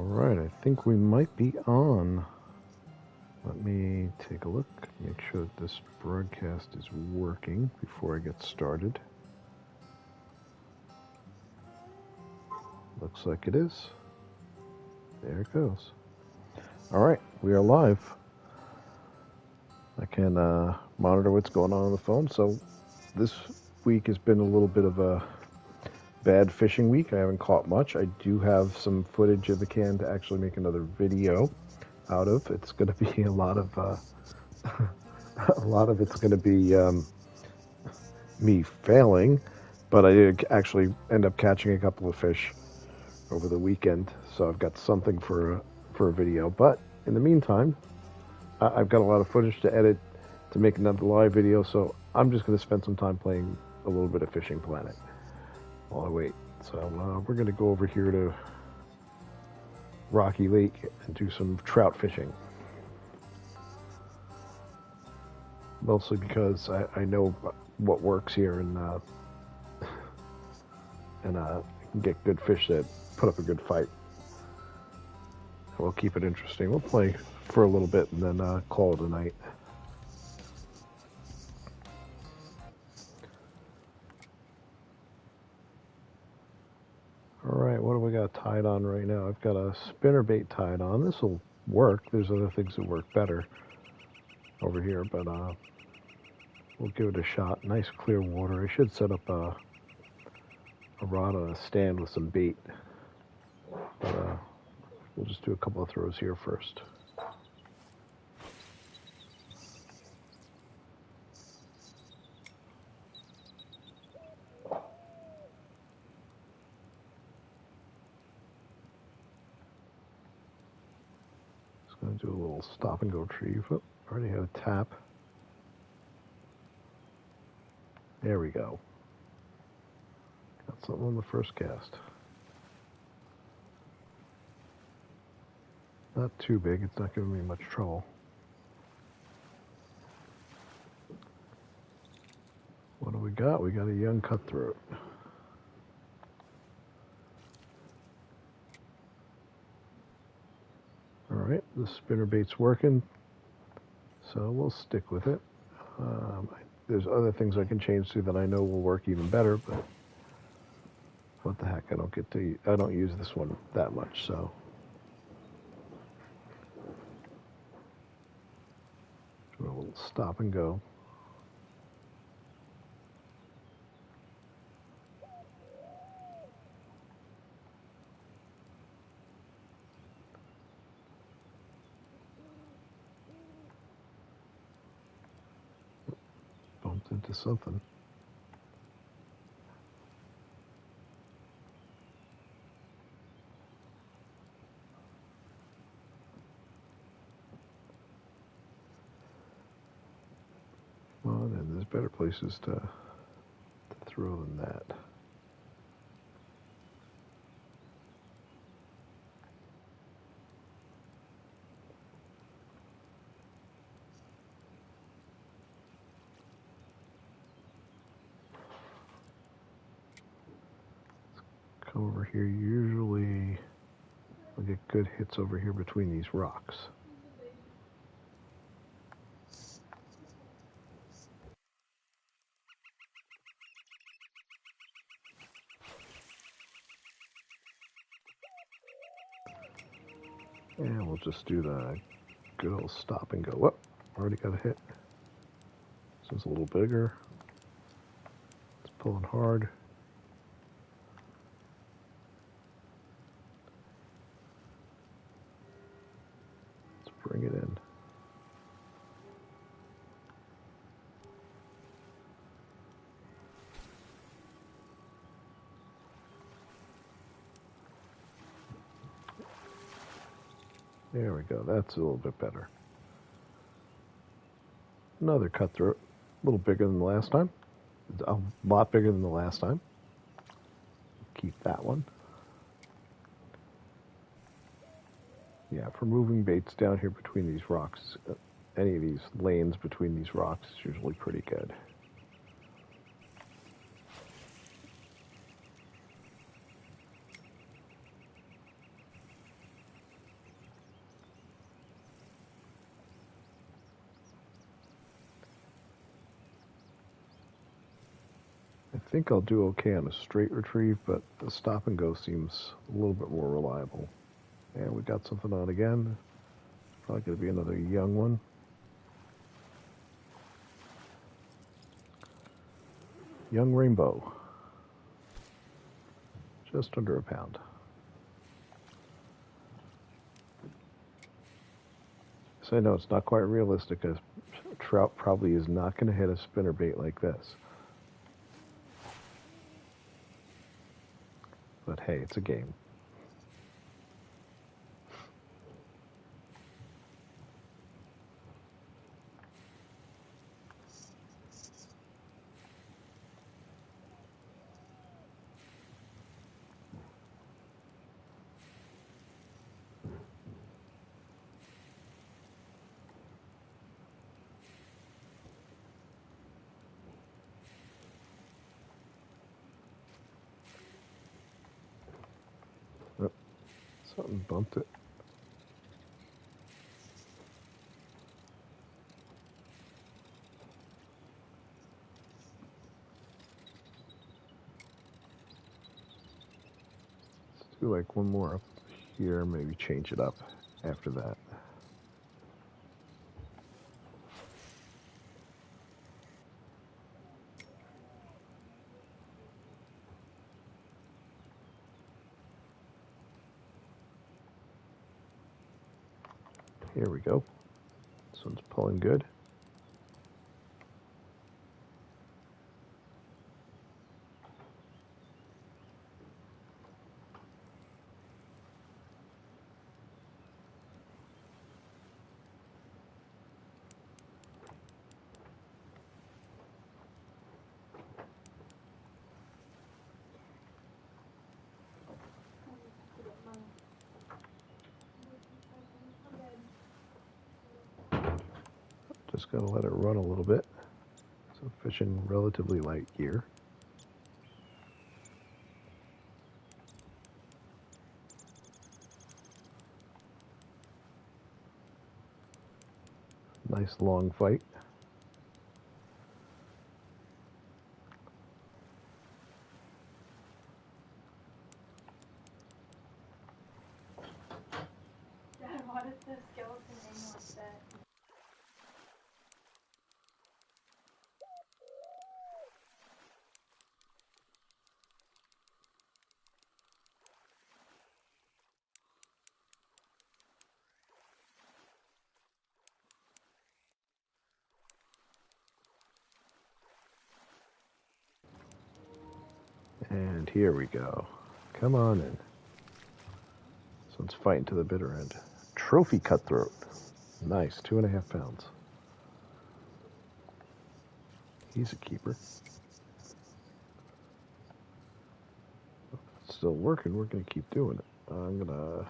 Alright, I think we might be on. Let me take a look, make sure that this broadcast is working before I get started. Looks like it is. There it goes. Alright, we are live. I can monitor what's going on the phone. So this week has been a little bit of a bad fishing week. I haven't caught much. I do have some footage in the can to actually make another video out of. It's going to be a lot of it's going to be me failing, but I did actually end up catching a couple of fish over the weekend, so I've got something for a video. But in the meantime, I've got a lot of footage to edit to make another live video, so I'm just going to spend some time playing a little bit of Fishing Planet while I wait. So we're going to go over here to Rocky Lake and do some trout fishing. Mostly because I know what works here and can get good fish that put up a good fight. We'll keep it interesting. We'll play for a little bit and then call it a night. Alright, what do we got tied on right now? I've got a spinnerbait tied on. This will work. There's other things that work better over here, but we'll give it a shot. Nice clear water. I should set up a rod on a stand with some bait. But we'll just do a couple of throws here first. Just going to do a little stop and go retrieve. Oh, already had a tap. There we go. Got something on the first cast. Not too big, it's not giving me much trouble. What do we got? We got a young cutthroat. Alright, the spinnerbait's working, so we'll stick with it. There's other things I can change to that I know will work even better, but what the heck, I don't use this one that much, so. Do a little stop and go. Bumped into something. Well, then there's better places to throw than that. Come over here. Usually we'll get good hits over here between these rocks. And we'll just do the good old stop and go. Whoop, already got a hit. This one's a little bigger. It's pulling hard. Let's bring it in. There we go. That's a little bit better. Another cutthroat. A little bigger than the last time. A lot bigger than the last time. Keep that one. Yeah, for moving baits down here between these rocks, any of these lanes between these rocks is usually pretty good. think I'll do okay on a straight retrieve, but the stop and go seems a little bit more reliable. And we got something on again. Probably going to be another young one. Young rainbow. Just under a pound. So I know it's not quite realistic, as trout probably is not going to hit a spinnerbait like this. But hey, it's a game. Oh, something bumped it. Let's do like one more up here, maybe change it up after that. Here we go. This one's pulling good. Just gonna let it run a little bit. So fishing relatively light gear. Nice long fight. Dad, why does the skeleton hang like that? And here we go. Come on in. This one's fighting to the bitter end. Trophy cutthroat. Nice, 2.5 pounds. He's a keeper. It's still working. We're going to keep doing it. I'm going to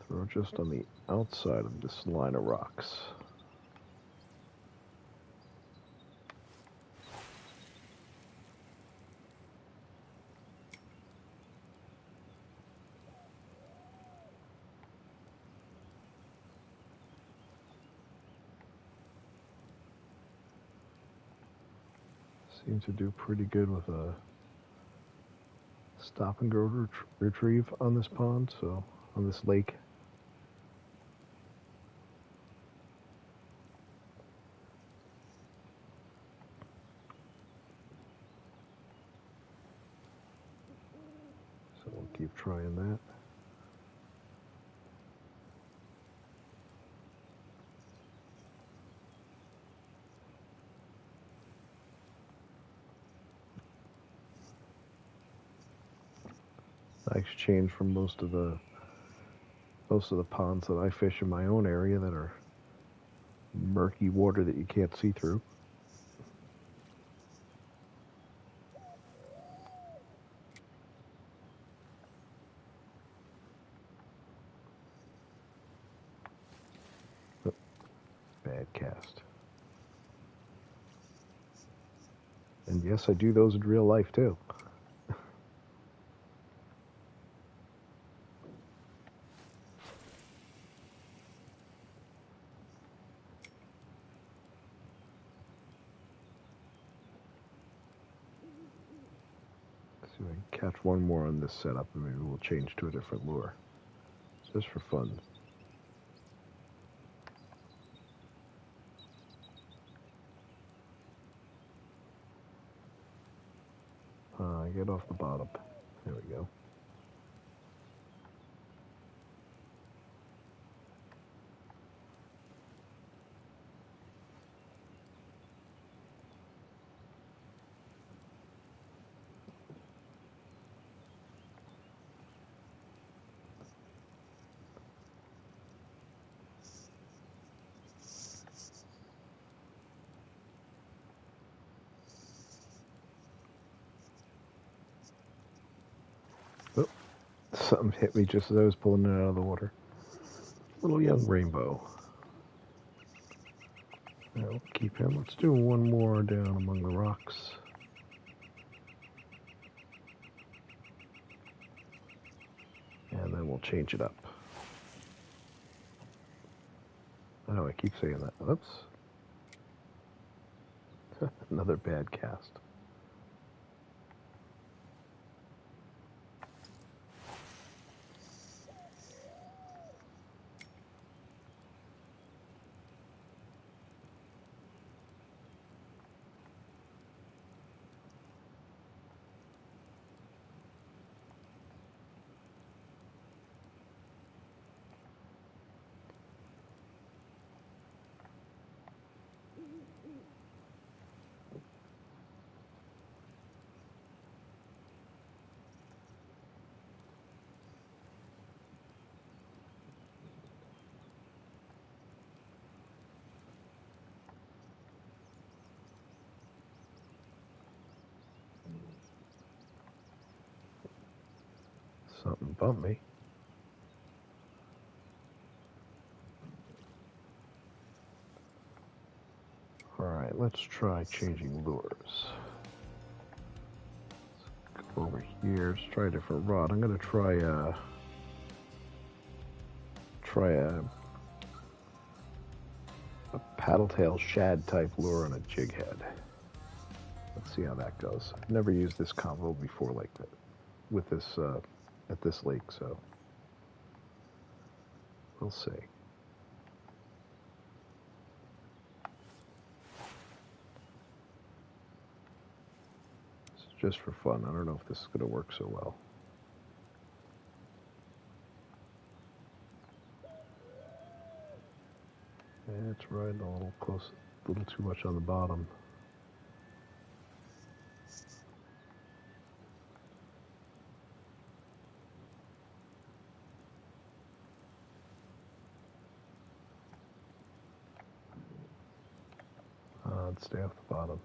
throw just on the outside of this line of rocks. Seem to do pretty good with a stop and go retrieve on this pond, so on this lake. So we'll keep trying that. Nice change from most of the ponds that I fish in my own area that are murky water that you can't see through. Oh, bad cast. And yes, I do those in real life too. See if I can catch one more on this setup, and maybe we'll change to a different lure. Just for fun. Get off the bottom. There we go. Oh, something hit me just as I was pulling it out of the water. Little young rainbow. I'll keep him. Let's do one more down among the rocks. And then we'll change it up. I know I keep saying that. Oops. Another bad cast. Something bumped me. Alright, let's try changing lures. Let's go over here. Let's try a different rod. I'm going to try a paddle tail shad type lure on a jig head. Let's see how that goes. I've never used this combo before like that with this at this lake, so we'll see. This is just for fun. I don't know if this is going to work so well. And it's riding a little close, a little too much on the bottom. Let's stay off the bottom.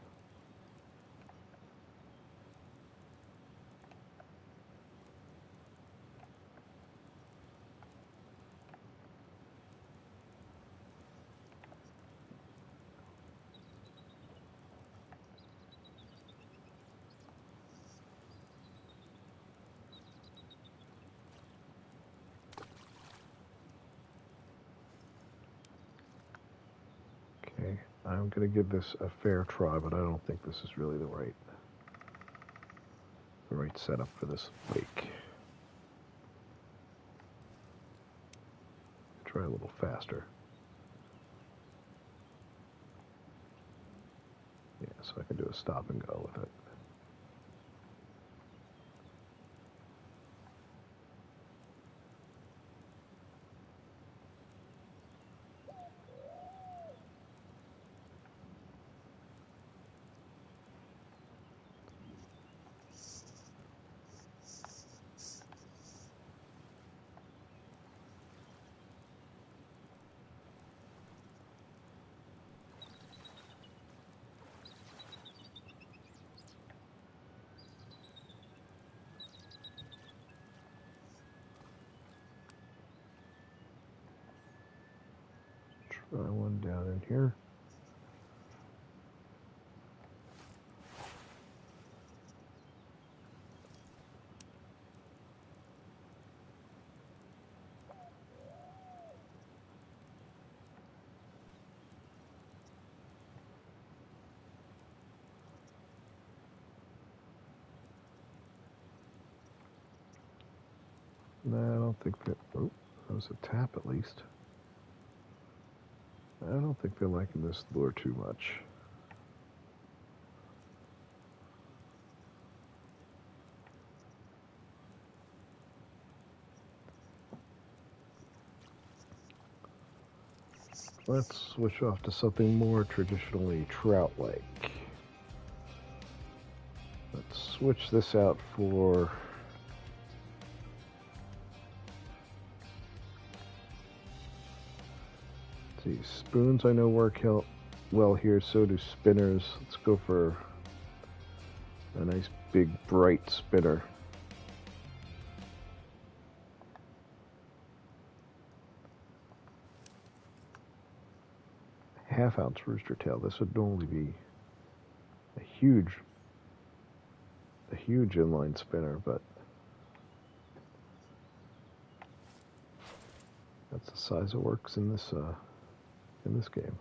Okay, I'm going to give this a fair try, but I don't think this is really the right setup for this lake. Try a little faster. Yeah, so I can do a stop and go with it. Try one down in here. No, I don't think that. Oh, that was a tap at least. I don't think they're liking this lure too much. Let's switch off to something more traditionally trout-like. Let's switch this out for see, spoons I know work well here, so do spinners. Let's go for a nice big bright spinner. Half-ounce rooster tail. This would normally be a huge inline spinner, but that's the size it works in this game.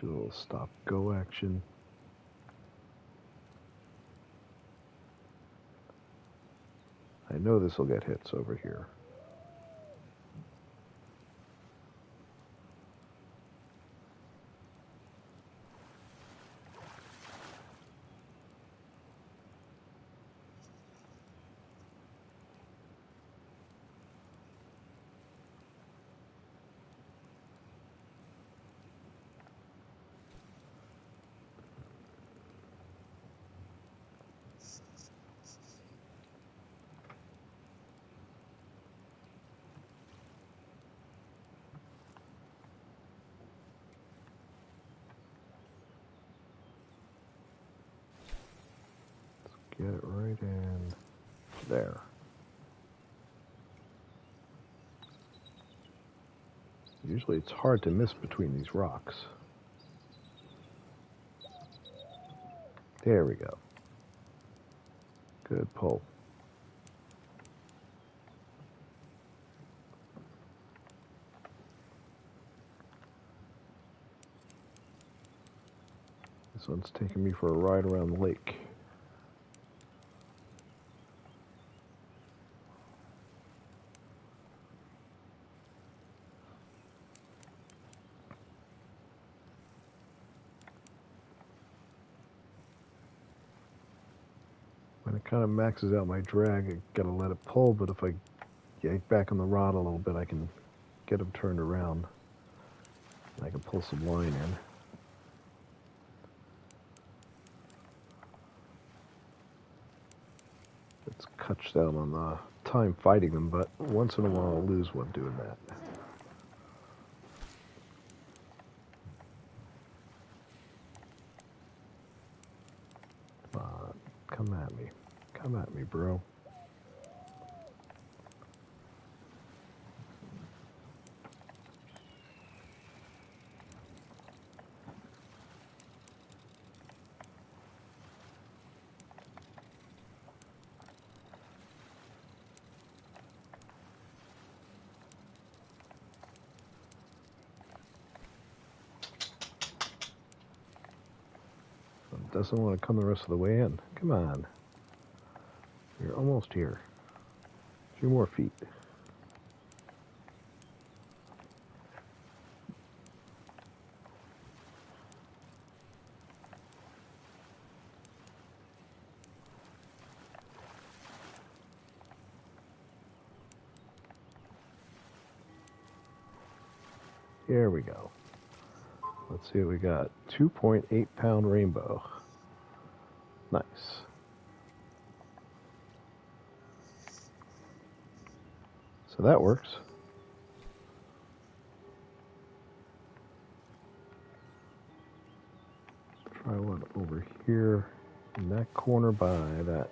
Do a little stop-go action. I know this will get hits over here. Get it right in there. Usually it's hard to miss between these rocks. There we go. Good pull. This one's taking me for a ride around the lake. When it kind of maxes out my drag, I gotta let it pull, but if I yank back on the rod a little bit, I can get them turned around. And I can pull some line in. It's cuts down on the time fighting them, but once in a while I'll lose one doing that. Come at me. Come at me, bro. Doesn't want to come the rest of the way in. Come on. You're almost here. A few more feet. Here we go. Let's see what we got. 2.8 pound rainbow. Nice. So that works. Try one over here in that corner by that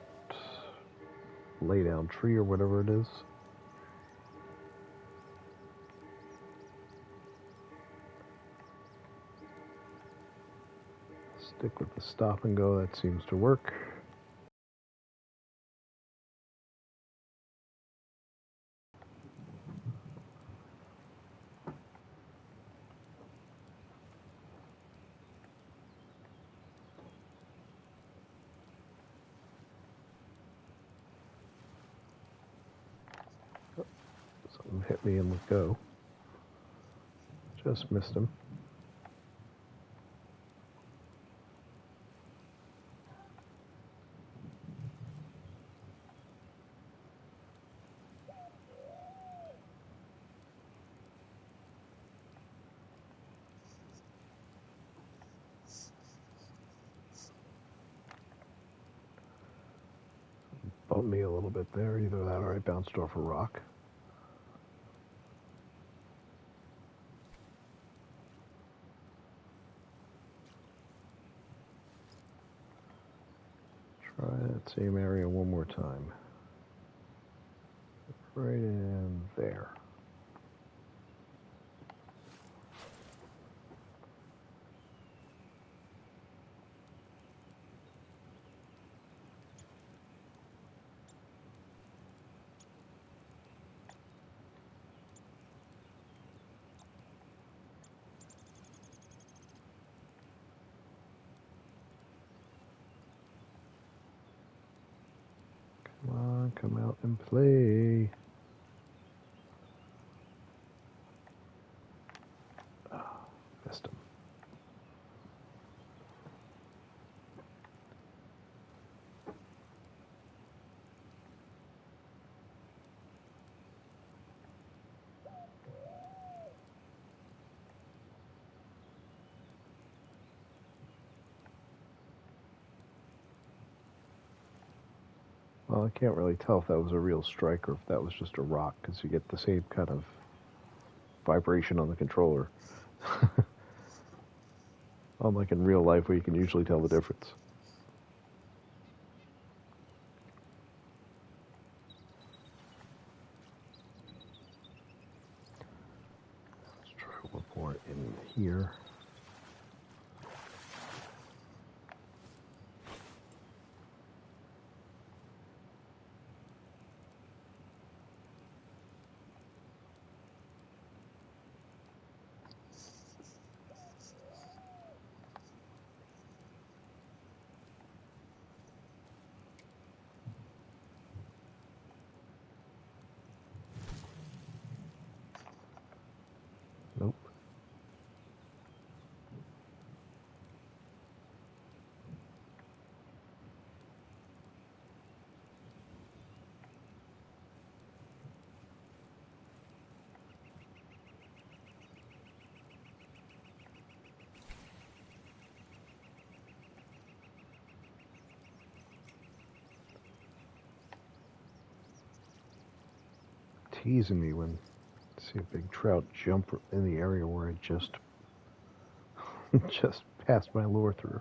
lay down tree or whatever it is. Stick with the stop and go, that seems to work. him hit me and let go. Just missed him. Bumped me a little bit there. Either that or I bounced off a rock. Try that same area one more time. Right in there. Come on, come out and play. Oh, missed him. Well, I can't really tell if that was a real strike or if that was just a rock, because you get the same kind of vibration on the controller. Unlike in real life where you can usually tell the difference. Let's try one more in here. Nope. Teasing me when I see a big trout jump in the area where I just passed my lure through.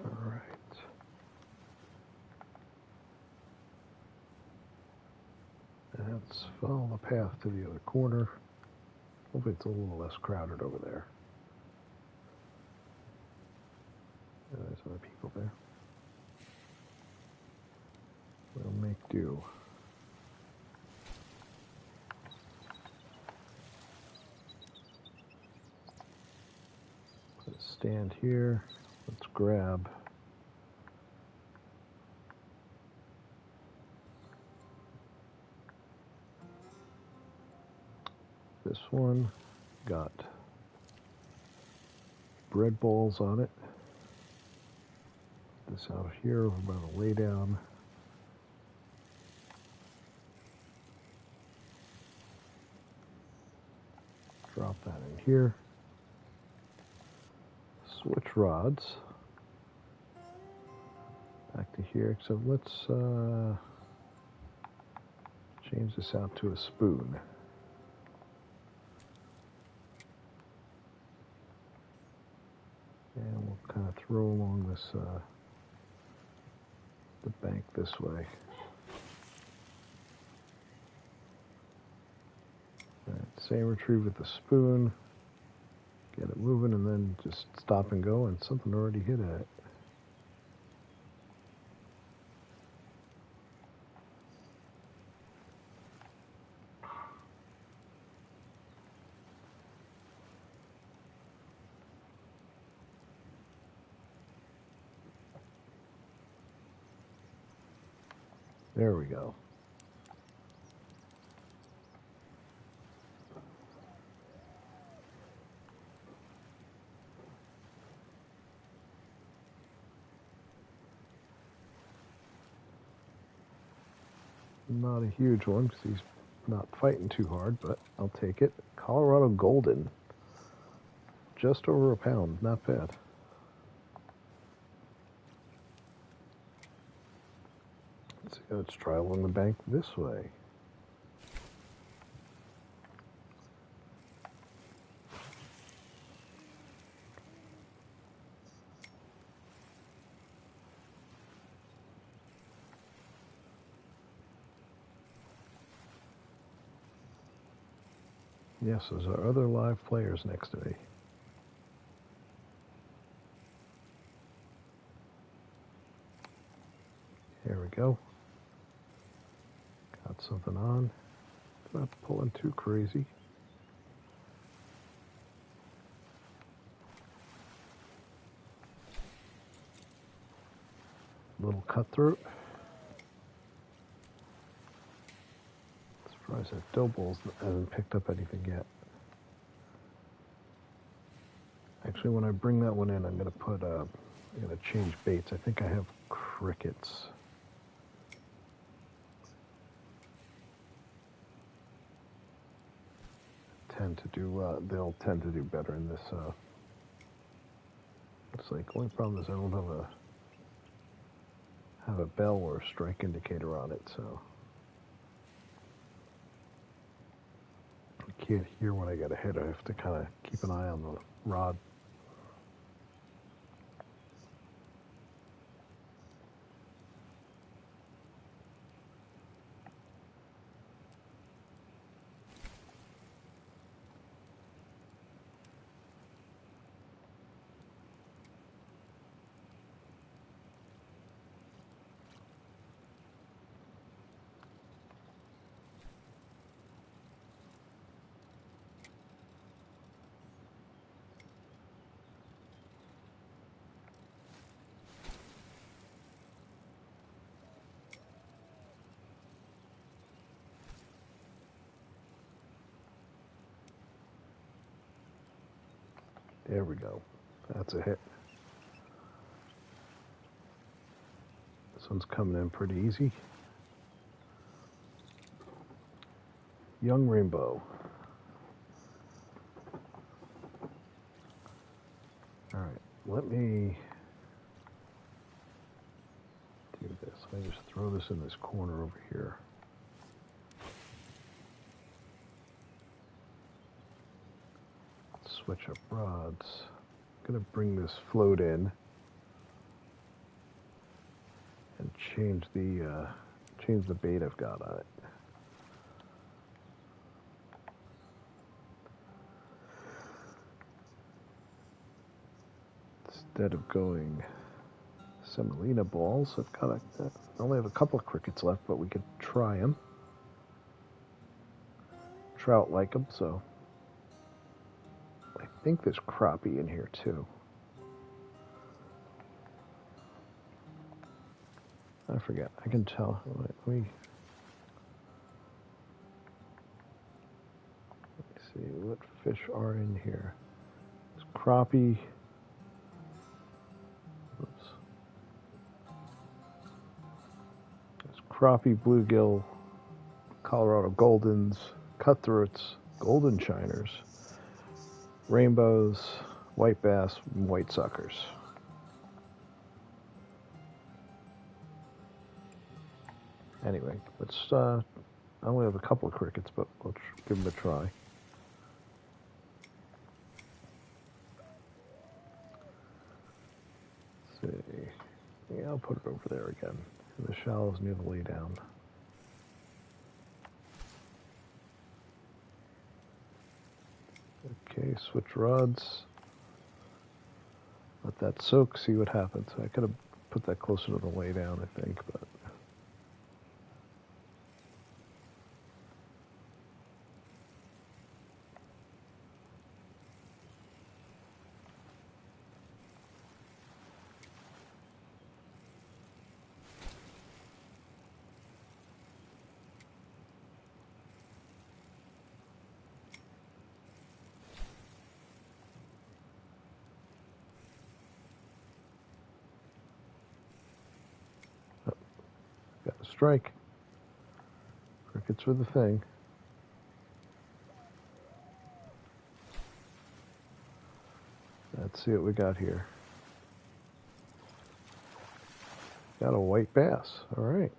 Alright. Let's follow the path to the other corner. Hopefully it's a little less crowded over there. There's other people there. We'll make do. Put a stand here. Let's grab this one. Got bread balls on it. This out here, we're about to lay down. Drop that in here. Switch rods. here. So let's change this out to a spoon. And we'll kind of throw along this, the bank this way. All right, same retrieve with the spoon. Get it moving and then just stop and go, and something already hit it. There we go. Not a huge one because he's not fighting too hard, but I'll take it. Colorado Golden. Just over a pound. Not bad. Let's try along the bank this way. Yes, there's our other live players next to me. Here we go. Got something on. Not pulling too crazy. Little cutthroat. Surprised that Doughballs hasn't picked up anything yet. Actually, when I bring that one in, I'm gonna change baits. I think I have crickets. They'll tend to do better in this. It's like only problem is I don't have a bell or a strike indicator on it, so I can't hear when I get a hit. I have to kind of keep an eye on the rod. There we go. That's a hit. This one's coming in pretty easy. Young Rainbow. All right, let me do this. Let me just throw this in this corner over here. Switch up rods. I'm gonna bring this float in and change the bait I've got on it. Instead of going semolina balls, I only have a couple of crickets left, but we could try them. Trout like them, so I think there's crappie in here too. I forget. I can tell. Let me see what fish are in here. There's crappie. Oops. There's crappie, bluegill, Colorado Goldens, cutthroats, golden shiners, rainbows, white bass, and white suckers. Anyway, let's. I only have a couple of crickets, but let's give them a try. Let's see. Yeah, I'll put it over there again. In the shallows near the lay down. Okay, switch rods. Let that soak, see what happens. I could have put that closer to the lay down, I think, but. Got a strike. Crickets were the thing. Let's see what we got here. Got a white bass. All right.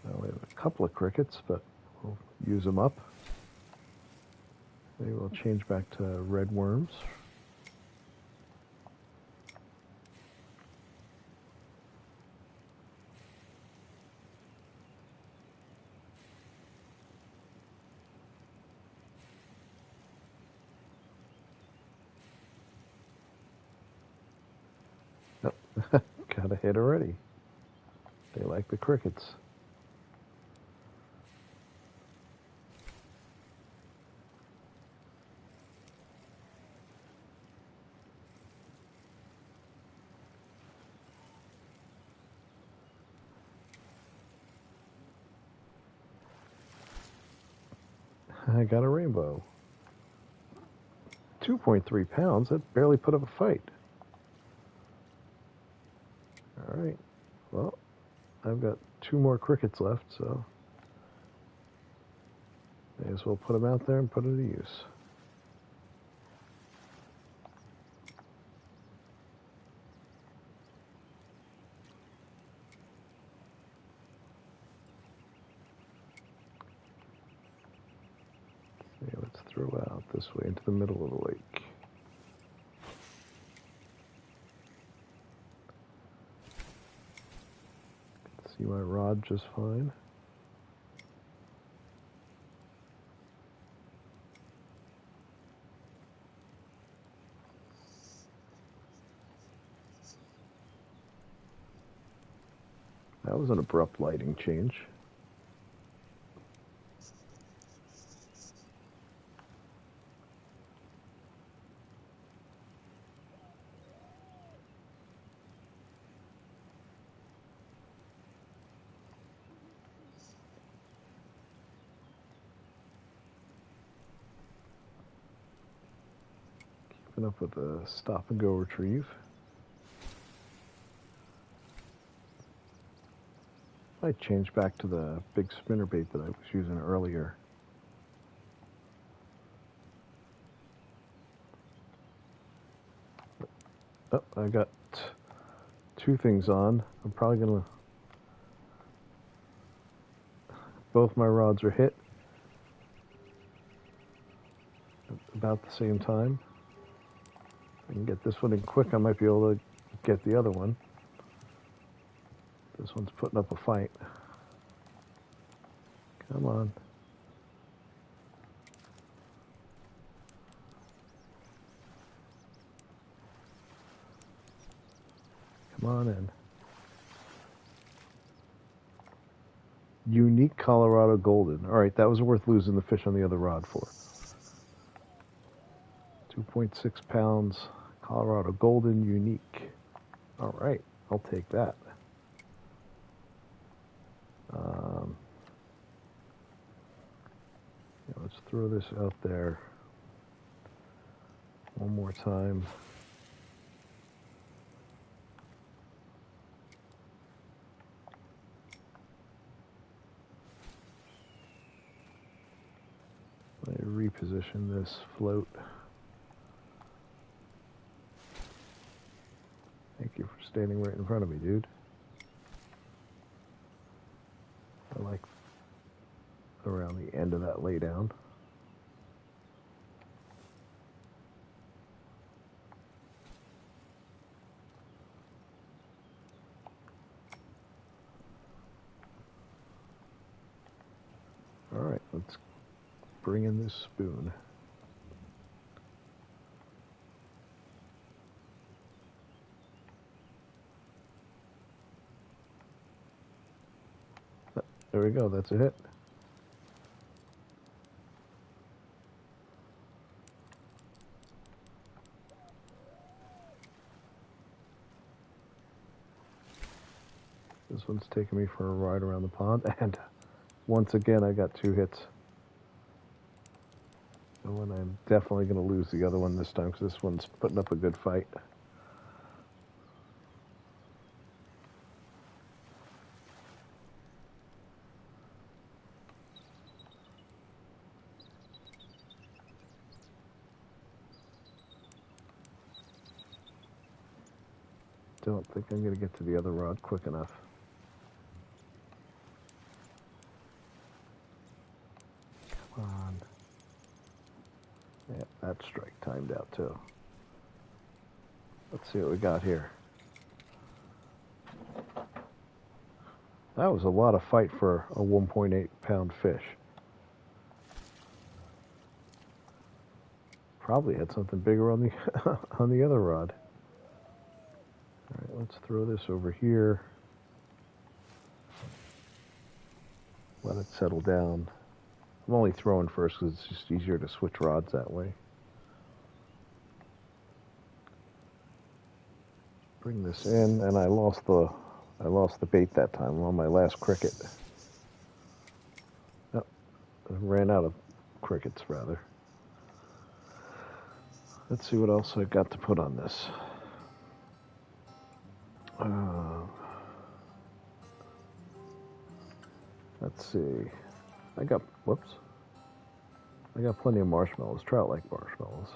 Now we have a couple of crickets, but we'll use them up. Maybe we'll change back to red worms. Nope. Got a hit already. They like the crickets. I got a rainbow. 2.3 pounds. That barely put up a fight. All right. Well, I've got 2 more crickets left, so may as well put them out there and put it to use. Okay, let's throw out this way into the middle of the lake. See my rod just fine. That was an abrupt lighting change. Keeping up with the stop and go retrieve. I changed back to the big spinnerbait that I was using earlier. Oh, I got 2 things on. I'm probably gonna. Both my rods are hit at about the same time. If I can get this one in quick, I might be able to get the other one. This one's putting up a fight. Come on. Come on in. Unique Colorado Golden. All right, that was worth losing the fish on the other rod for. 2.6 pounds Colorado Golden Unique. All right, I'll take that. Yeah, let's throw this out there one more time. I reposition this float. standing right in front of me, dude. I like around the end of that laydown. All right, let's bring in this spoon. There we go, that's a hit. This one's taking me for a ride around the pond, and once again I got 2 hits. And I'm definitely going to lose the other one this time because this one's putting up a good fight. Don't think I'm going to get to the other rod quick enough. Come on. Yeah, that strike timed out too. Let's see what we got here. That was a lot of fight for a 1.8 pound fish. Probably had something bigger on the on the other rod. All right, let's throw this over here. Let it settle down. I'm only throwing first because it's just easier to switch rods that way. Bring this in, and I lost the bait that time. I'm on my last cricket. Oh, I ran out of crickets rather. Let's see what else I got to put on this. Let's see. I got plenty of marshmallows. Trout like marshmallows.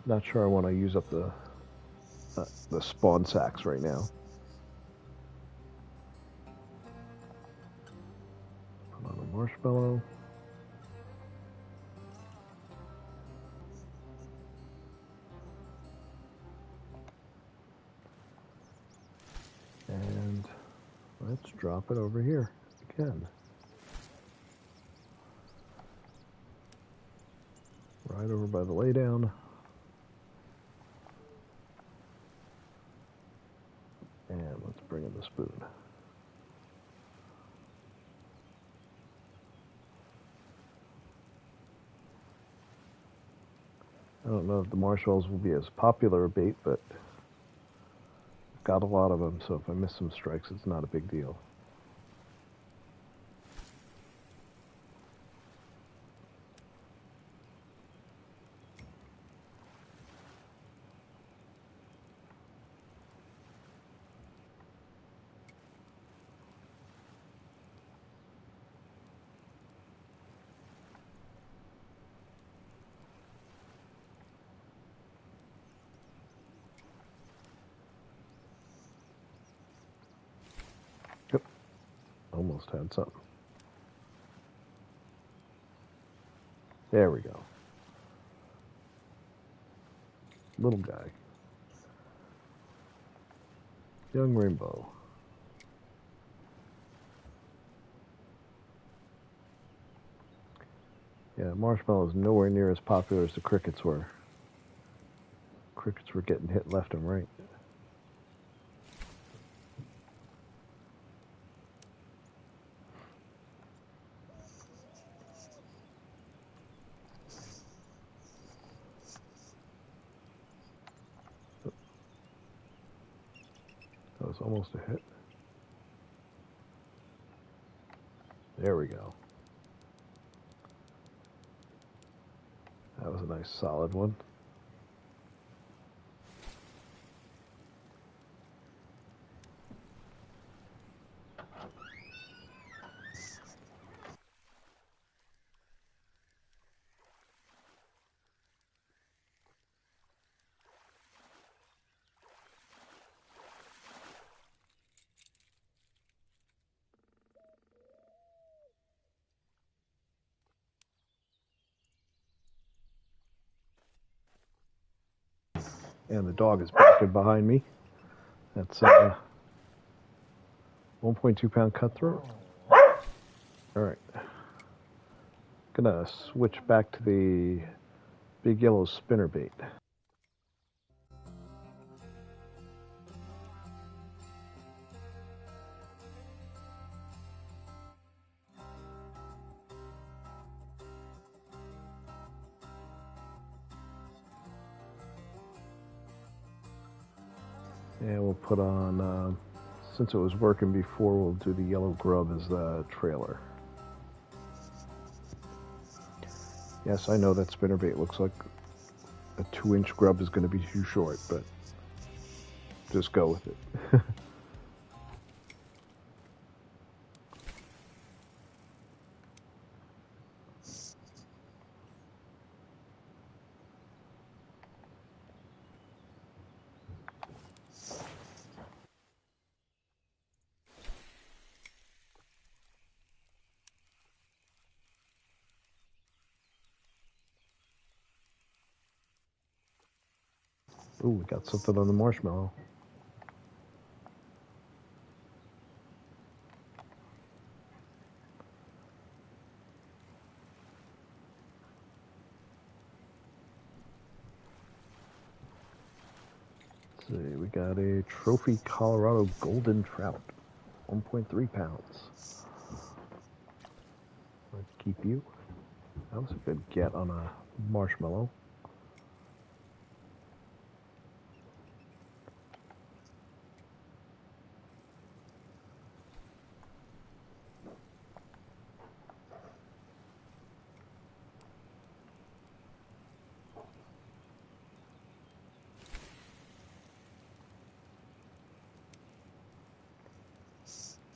Not sure I want to use up the spawn sacks right now. Put on a marshmallow. And let's drop it over here again. Right over by the laydown. And let's bring in the spoon. I don't know if the marshmallows will be as popular a bait, but I've got a lot of them, so if I miss some strikes, it's not a big deal. Yep, almost had something. There we go. Little guy. Young rainbow. Yeah, marshmallow is nowhere near as popular as the crickets were. Crickets were getting hit left and right. That was almost a hit. There we go. That was a nice solid one. And the dog is barking behind me. That's a 1.2 pound cutthroat. All right. Gonna switch back to the big yellow spinnerbait. And we'll put on, since it was working before, we'll do the yellow grub as the trailer. Yes, I know that spinnerbait looks like a 2-inch grub is going to be too short, but just go with it. Ooh, we got something on the marshmallow. Let's see, we got a trophy Colorado golden trout, 1.3 pounds. Let's keep you. That was a good get on a marshmallow.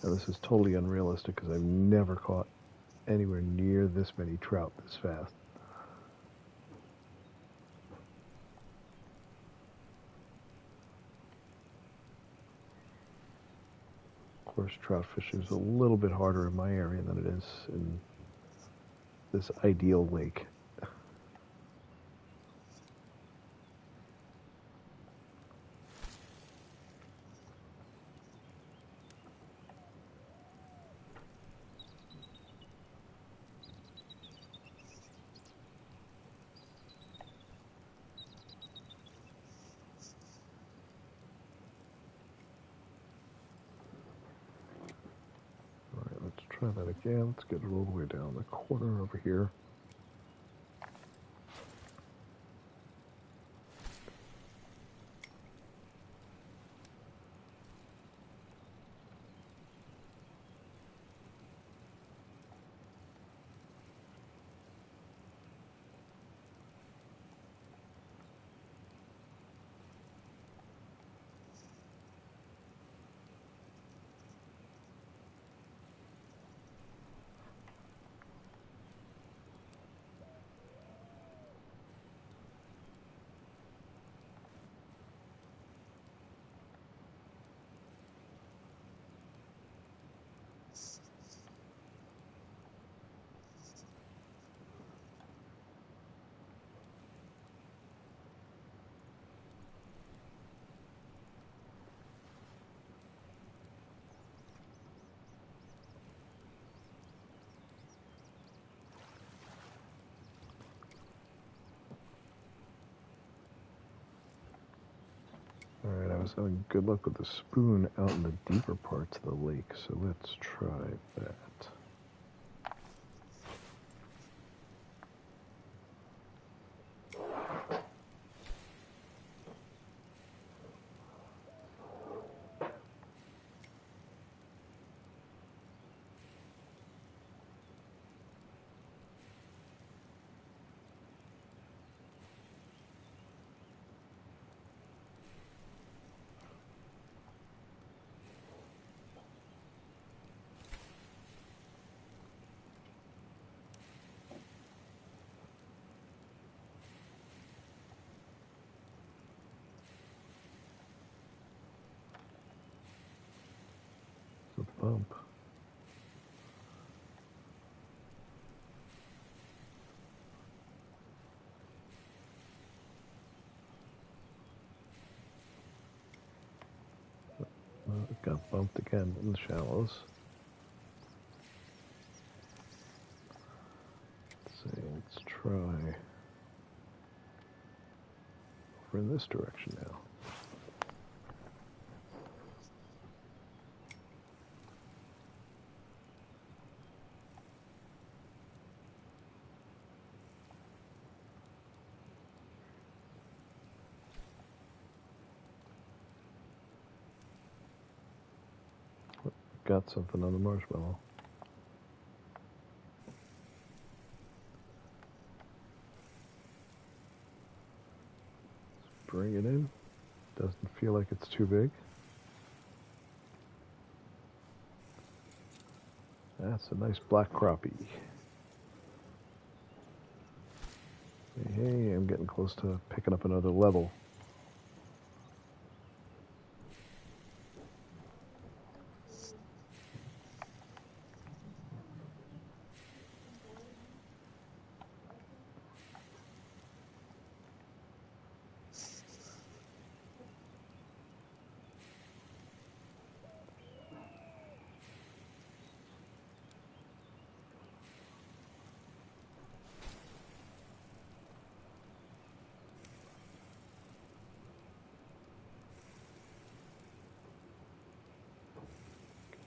Now, this is totally unrealistic because I've never caught anywhere near this many trout this fast. Of course, trout fishing is a little bit harder in my area than it is in this ideal lake. Try that again. Let's get it all the way down the corner over here. Alright, I was having good luck with the spoon out in the deeper parts of the lake, so let's try that. A bump. got bumped again in the shallows. Let's see, let's try over in this direction now. Got something on the marshmallow. Let's bring it in. Doesn't feel like it's too big. That's a nice black crappie. Hey, I'm getting close to picking up another level.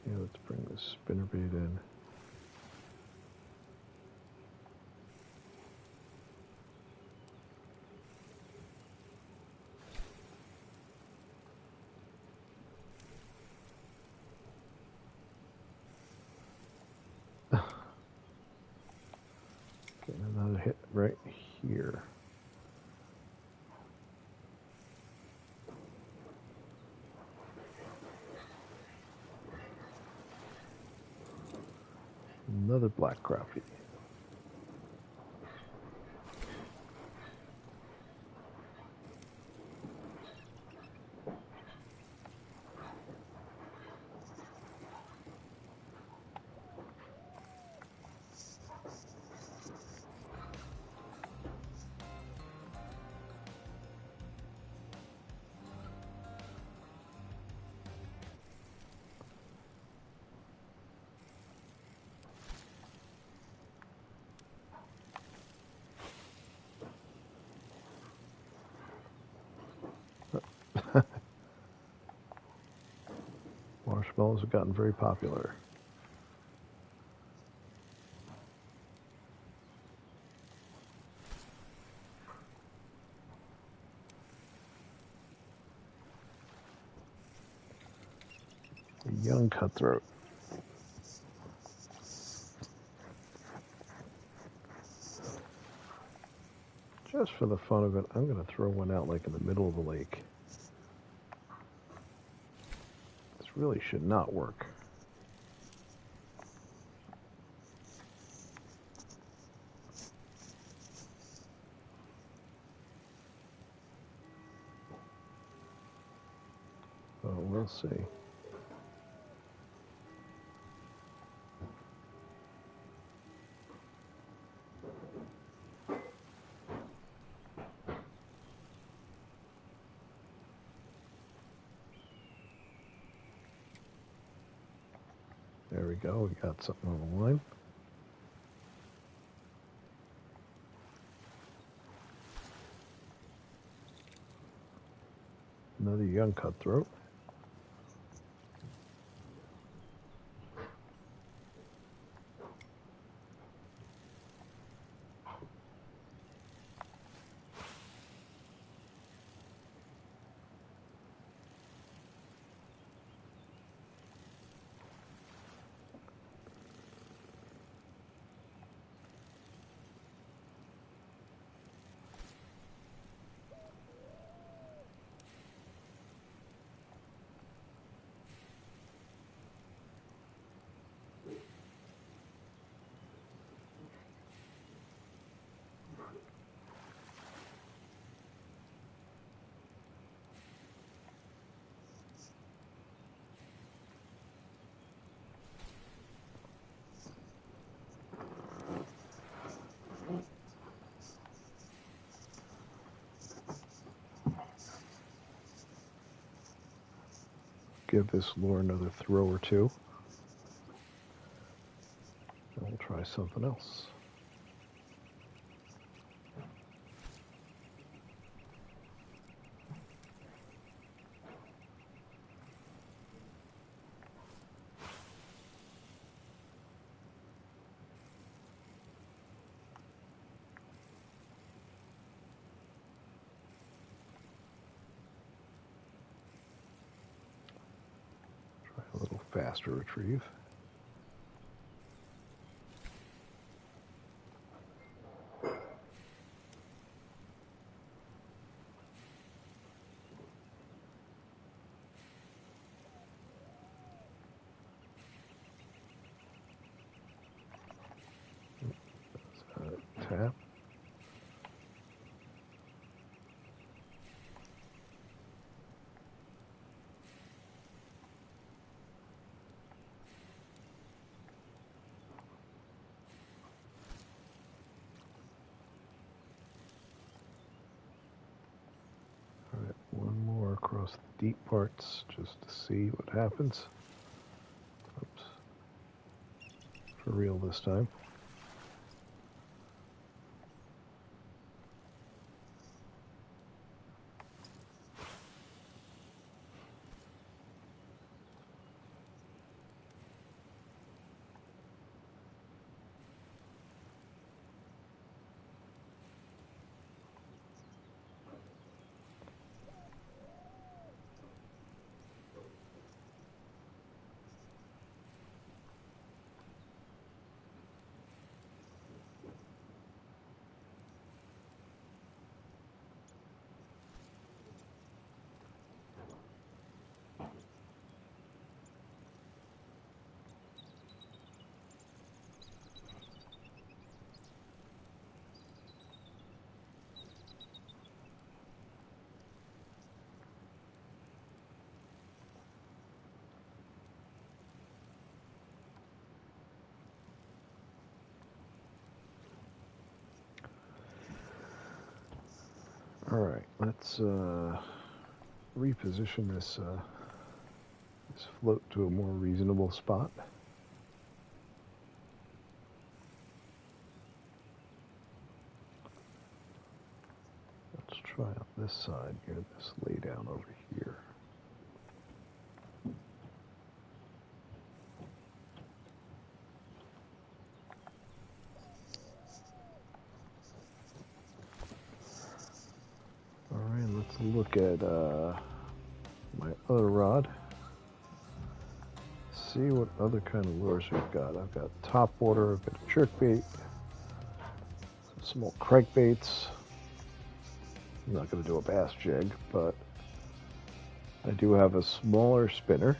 Yeah, let's bring this spinnerbait in. Getting another hit right here. Another black crappie. Marshmallows have gotten very popular. A young cutthroat. Just for the fun of it, I'm going to throw one out like in the middle of the lake. This really should not work. Oh, we'll see. There we go. We got something on the line. Another young cutthroat. give this lure another throw or two. And we'll try something else. Try a little faster retrieve. Tap. All right, one more across the deep parts just to see what happens. Oops. For real this time. All right, let's reposition this this float to a more reasonable spot. Let's try on this side, get this lay down over here. All right, let's look at my other rod. See what other kind of lures we've got. I've got top water, I've got a jerkbait, some small crankbaits. I'm not going to do a bass jig, but I do have a smaller spinner,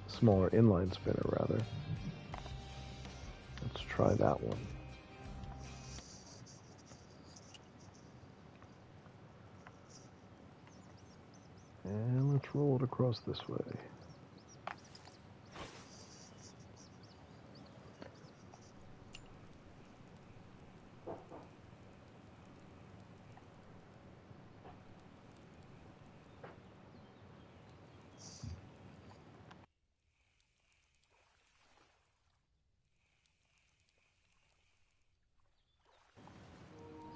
smaller inline spinner rather. Let's try that one. And let's roll it across this way.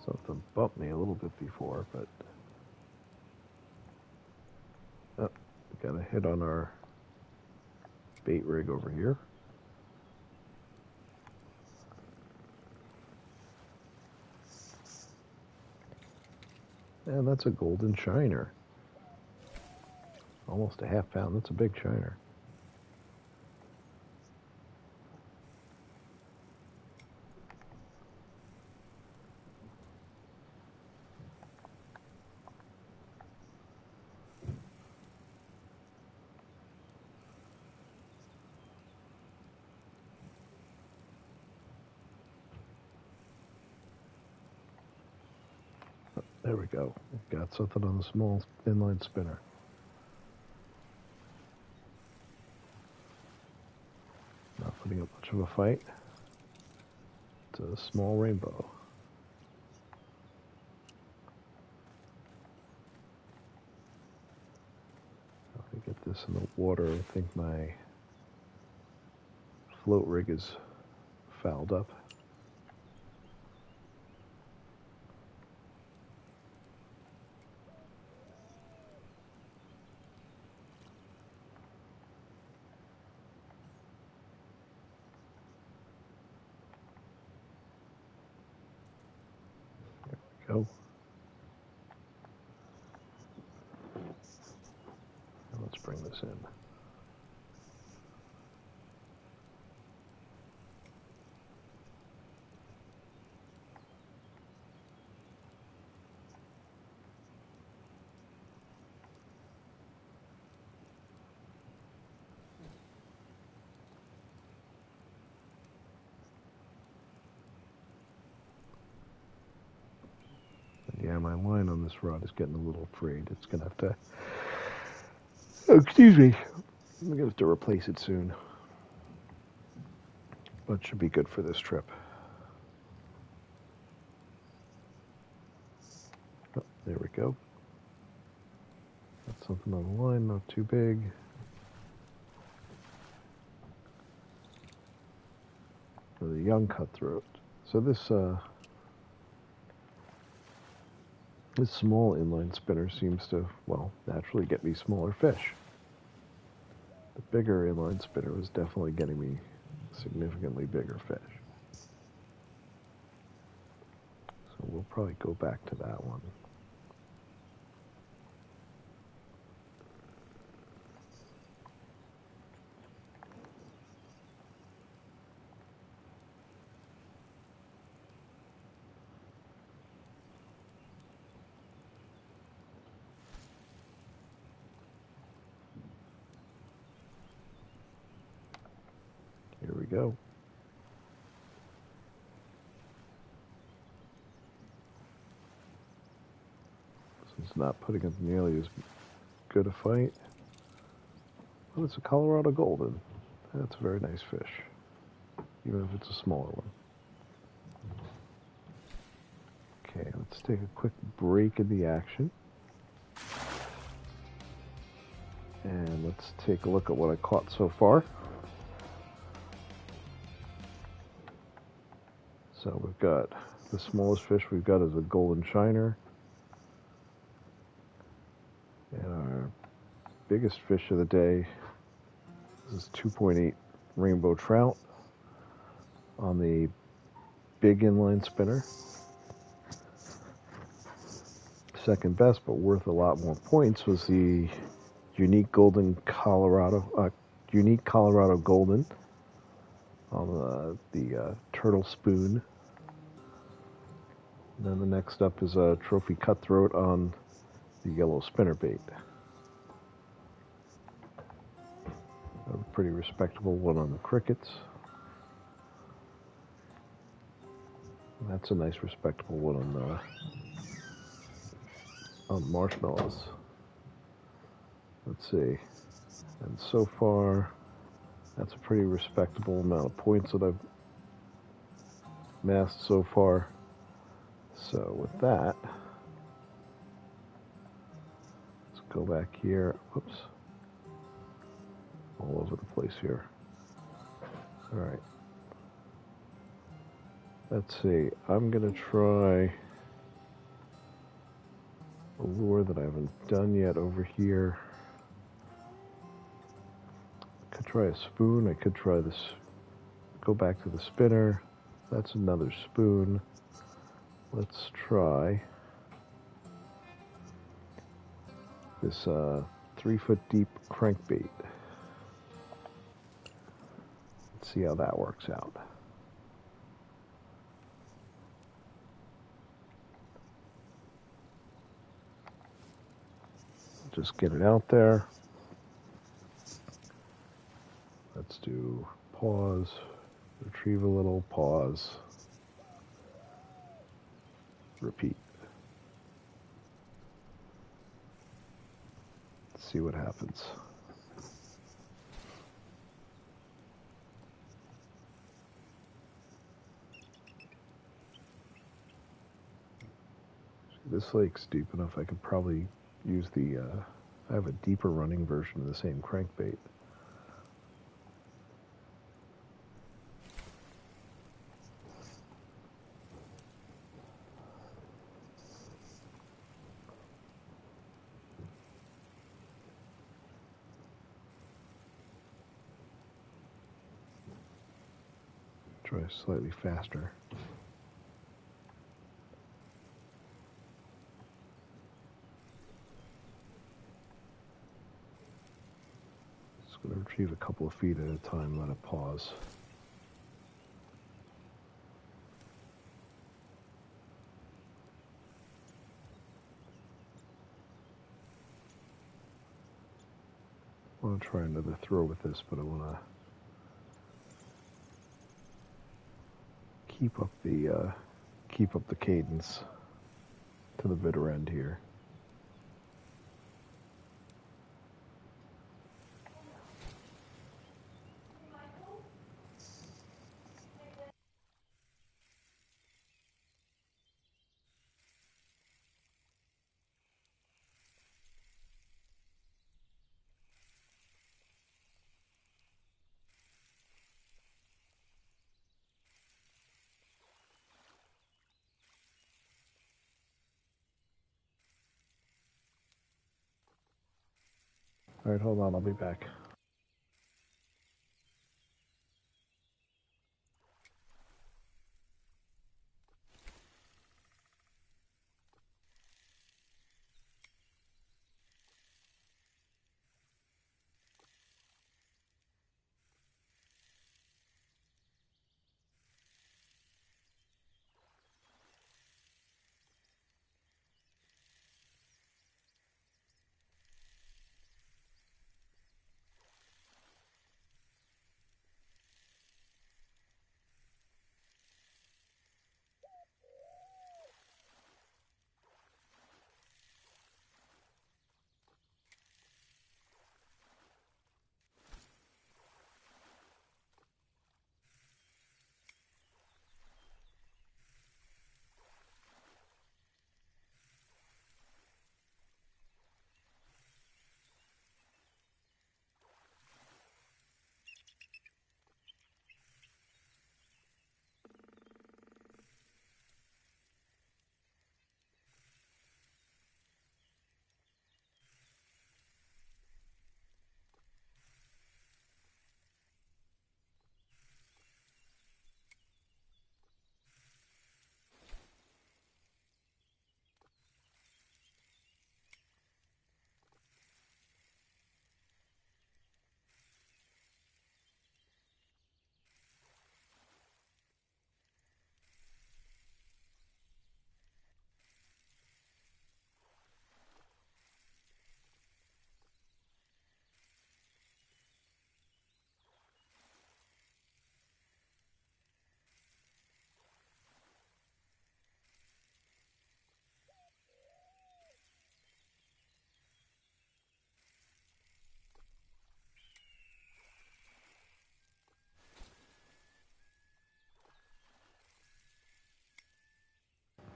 Something bumped me a little bit before, but oh, we got a hit on our bait rig over here. And that's a golden shiner. Almost a half pound. That's a big shiner. There we go. We've got something on the small inline spinner. Not putting up much of a fight. It's a small rainbow. Nothing gas in the water. I think my float rig is fouled up. There we go. And let's bring this in. Yeah, my line on this rod is getting a little frayed. It's going to have to... Oh, excuse me. I'm going to have to replace it soon. But should be good for this trip. Oh, there we go. Got something on the line, not too big. For the young cutthroat. So this small inline spinner seems to, well, naturally get me smaller fish. The bigger inline spinner was definitely getting me significantly bigger fish. So we'll probably go back to that one. Here we go. This is not putting up nearly as good a fight. Oh, it's a Colorado Golden. That's a very nice fish, even if it's a smaller one. Okay, let's take a quick break in the action. And let's take a look at what I caught so far. So we've got the smallest fish we've got is a golden shiner. And our biggest fish of the day is 2.8 rainbow trout on the big inline spinner. Second best, but worth a lot more points, was the unique Colorado Golden on the turtle spoon. And then the next up is a trophy cutthroat on the yellow spinnerbait. A pretty respectable one on the crickets. And that's a nice respectable one on marshmallows. Let's see. And so far, that's a pretty respectable amount of points that I've massed so far. So with that, let's go back here. Whoops. All over the place here. All right. Let's see. I'm going to try a lure that I haven't done yet over here. I could try a spoon. I could try this. Go back to the spinner. That's another spoon. Let's try this 3-foot deep crankbait. Let's see how that works out. Just get it out there. Let's do pause, retrieve a little, pause, repeat. Let's see what happens. This lake's deep enough I could probably use the, I have a deeper running version of the same crankbait. Try slightly faster. Just going to retrieve a couple of feet at a time, let it pause. I want to try another throw with this, but I want to keep up the cadence to the bitter end here. All right, hold on, I'll be back.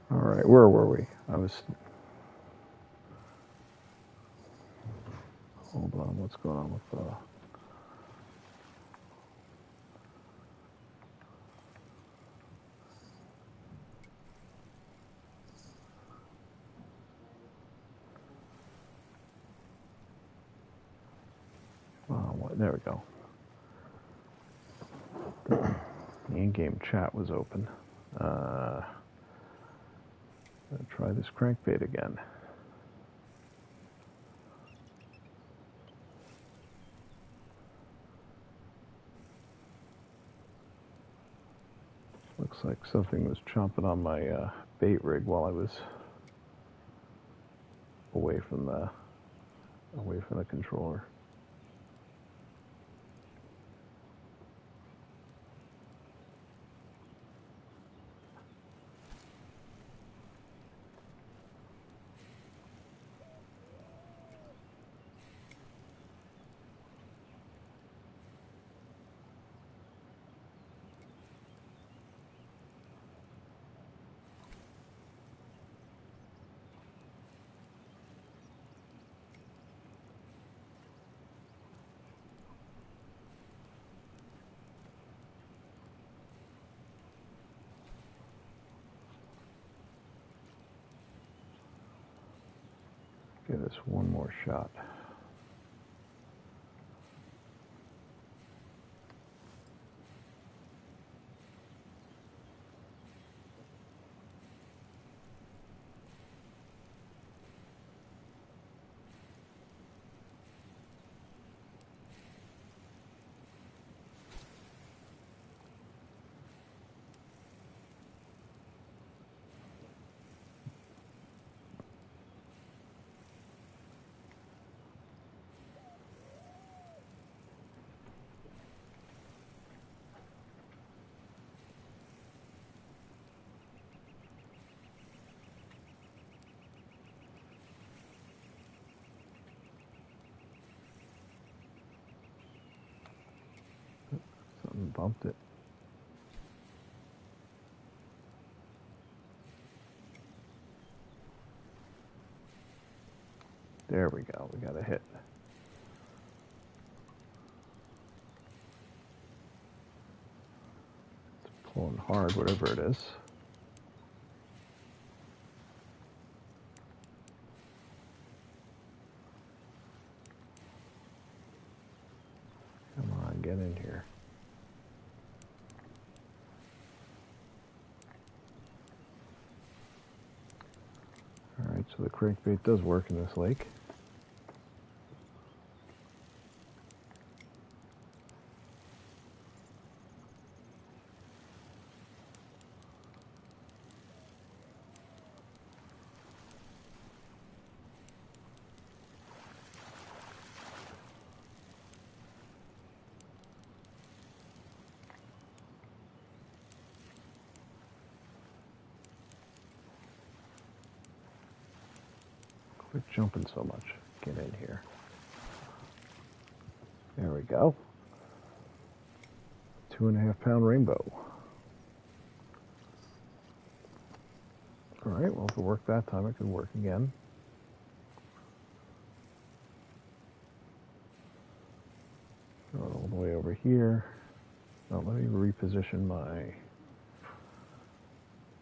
All right, where were we? Hold on, what's going on with there we go. The in-game chat was open. Try this crankbait again. Looks like something was chomping on my bait rig while I was away from the controller. give this one more shot. Something bumped it. There we go. We got a hit. It's pulling hard, whatever it is. Come on, get in here. All right, so the crankbait does work in this lake. Quit jumping so much. Get in here. There we go. 2.5 pound rainbow. All right, well, if it worked that time, it could work again. Throw it all the way over here. Now, let me reposition my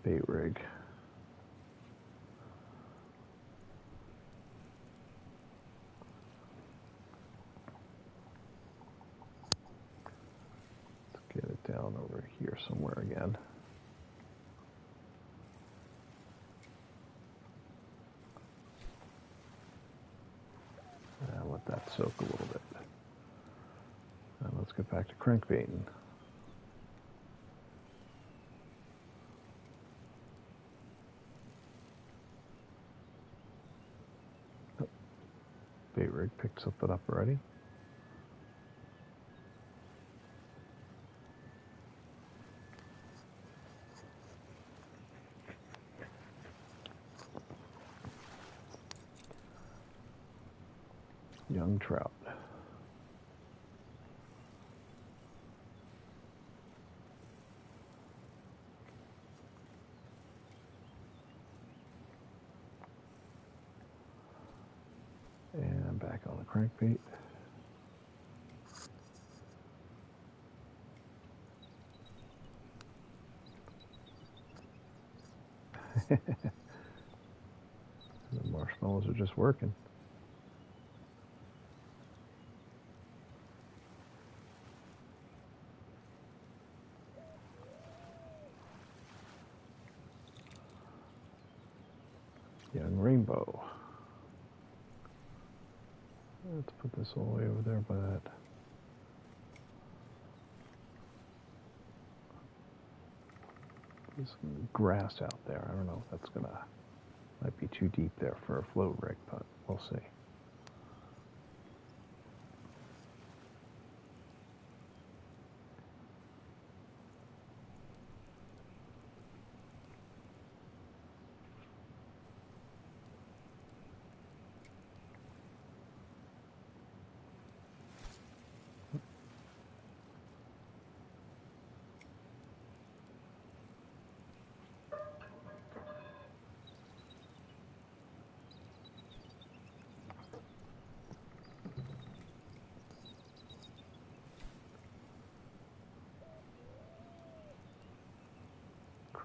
bait rig. Get it down over here somewhere again. And let that soak a little bit. And let's get back to crankbaiting. Oh, bait rig picked something up already. Young trout. And back on the crankbait. The marshmallows are just working. Young rainbow. Let's put this all the way over there by that. There's some grass out there. I don't know if that's might be too deep there for a float rig, but we'll see.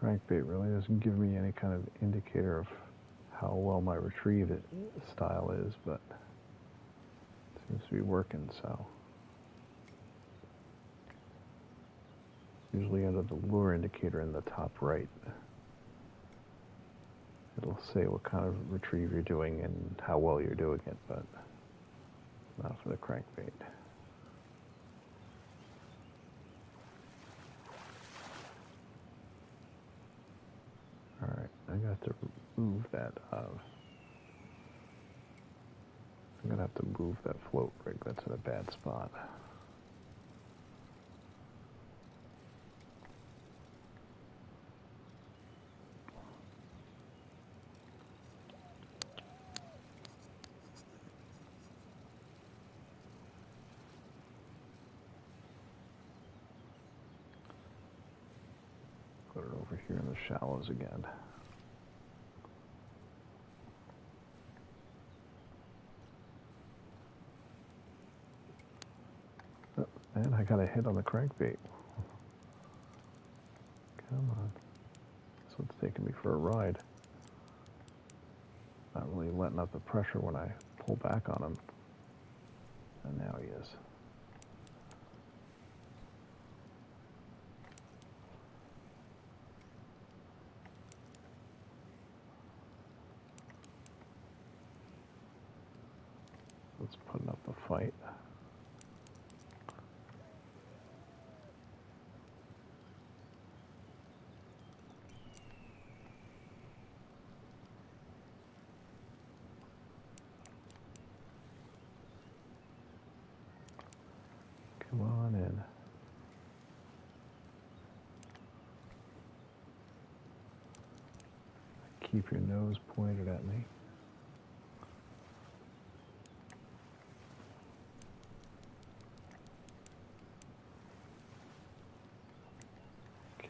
Crankbait really doesn't give me any kind of indicator of how well my retrieve style is, but it seems to be working, so. Usually under the lure indicator in the top right, it'll say what kind of retrieve you're doing and how well you're doing it, but not for the crankbait. Alright, I got to move that. I'm going to have to move that float rig. That's in a bad spot. Put it over here in the shallows again. Oh, and I got a hit on the crankbait. Come on. This one's taking me for a ride. Not really letting up the pressure when I pull back on him. And now he is. Let's put up a fight. Come on in. Keep your nose pointed at me.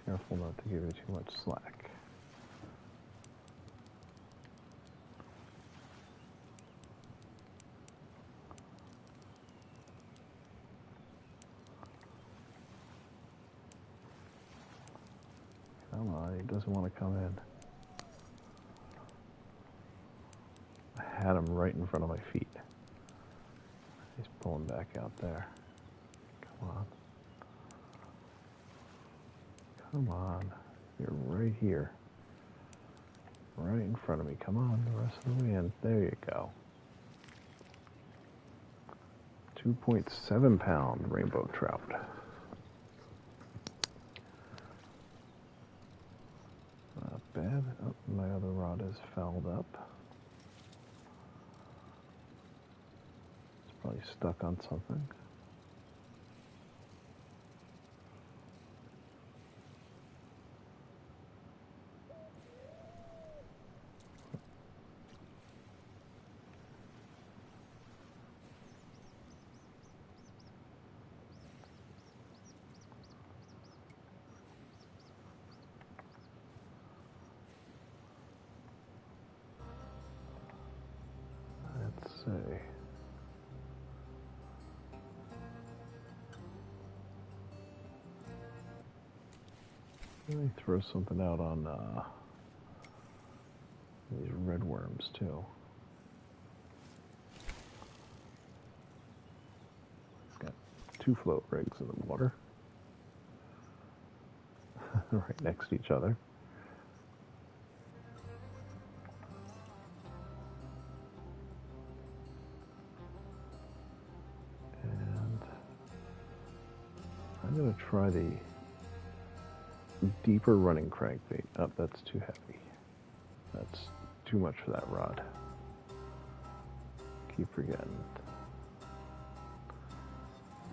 Careful not to give you too much slack. Come on, he doesn't want to come in. I had him right in front of my feet. He's pulling back out there. Come on. Come on. You're right here. Right in front of me. Come on, the rest of the way in. There you go. 2.7 pound rainbow trout. Not bad. Oh, my other rod is fouled up. It's probably stuck on something. Let's see. Let me throw something out on these red worms too. Got 2 float rigs in the water, right next to each other. And I'm going to try the deeper running crankbait. Oh, that's too heavy. That's too much for that rod. Keep forgetting.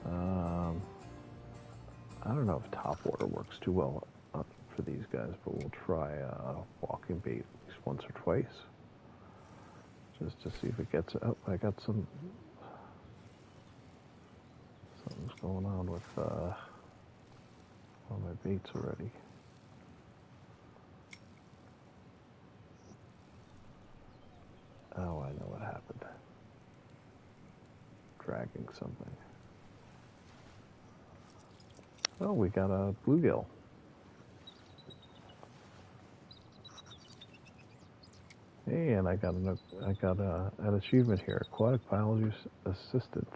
I don't know if top water works too well for these guys, but we'll try walking bait at least once or twice, just to see if it gets. Oh, I got something's going on with all my baits already. Oh, I know what happened. Dragging something. Oh, we got a bluegill. Hey, and I got an achievement here: aquatic biology assistance.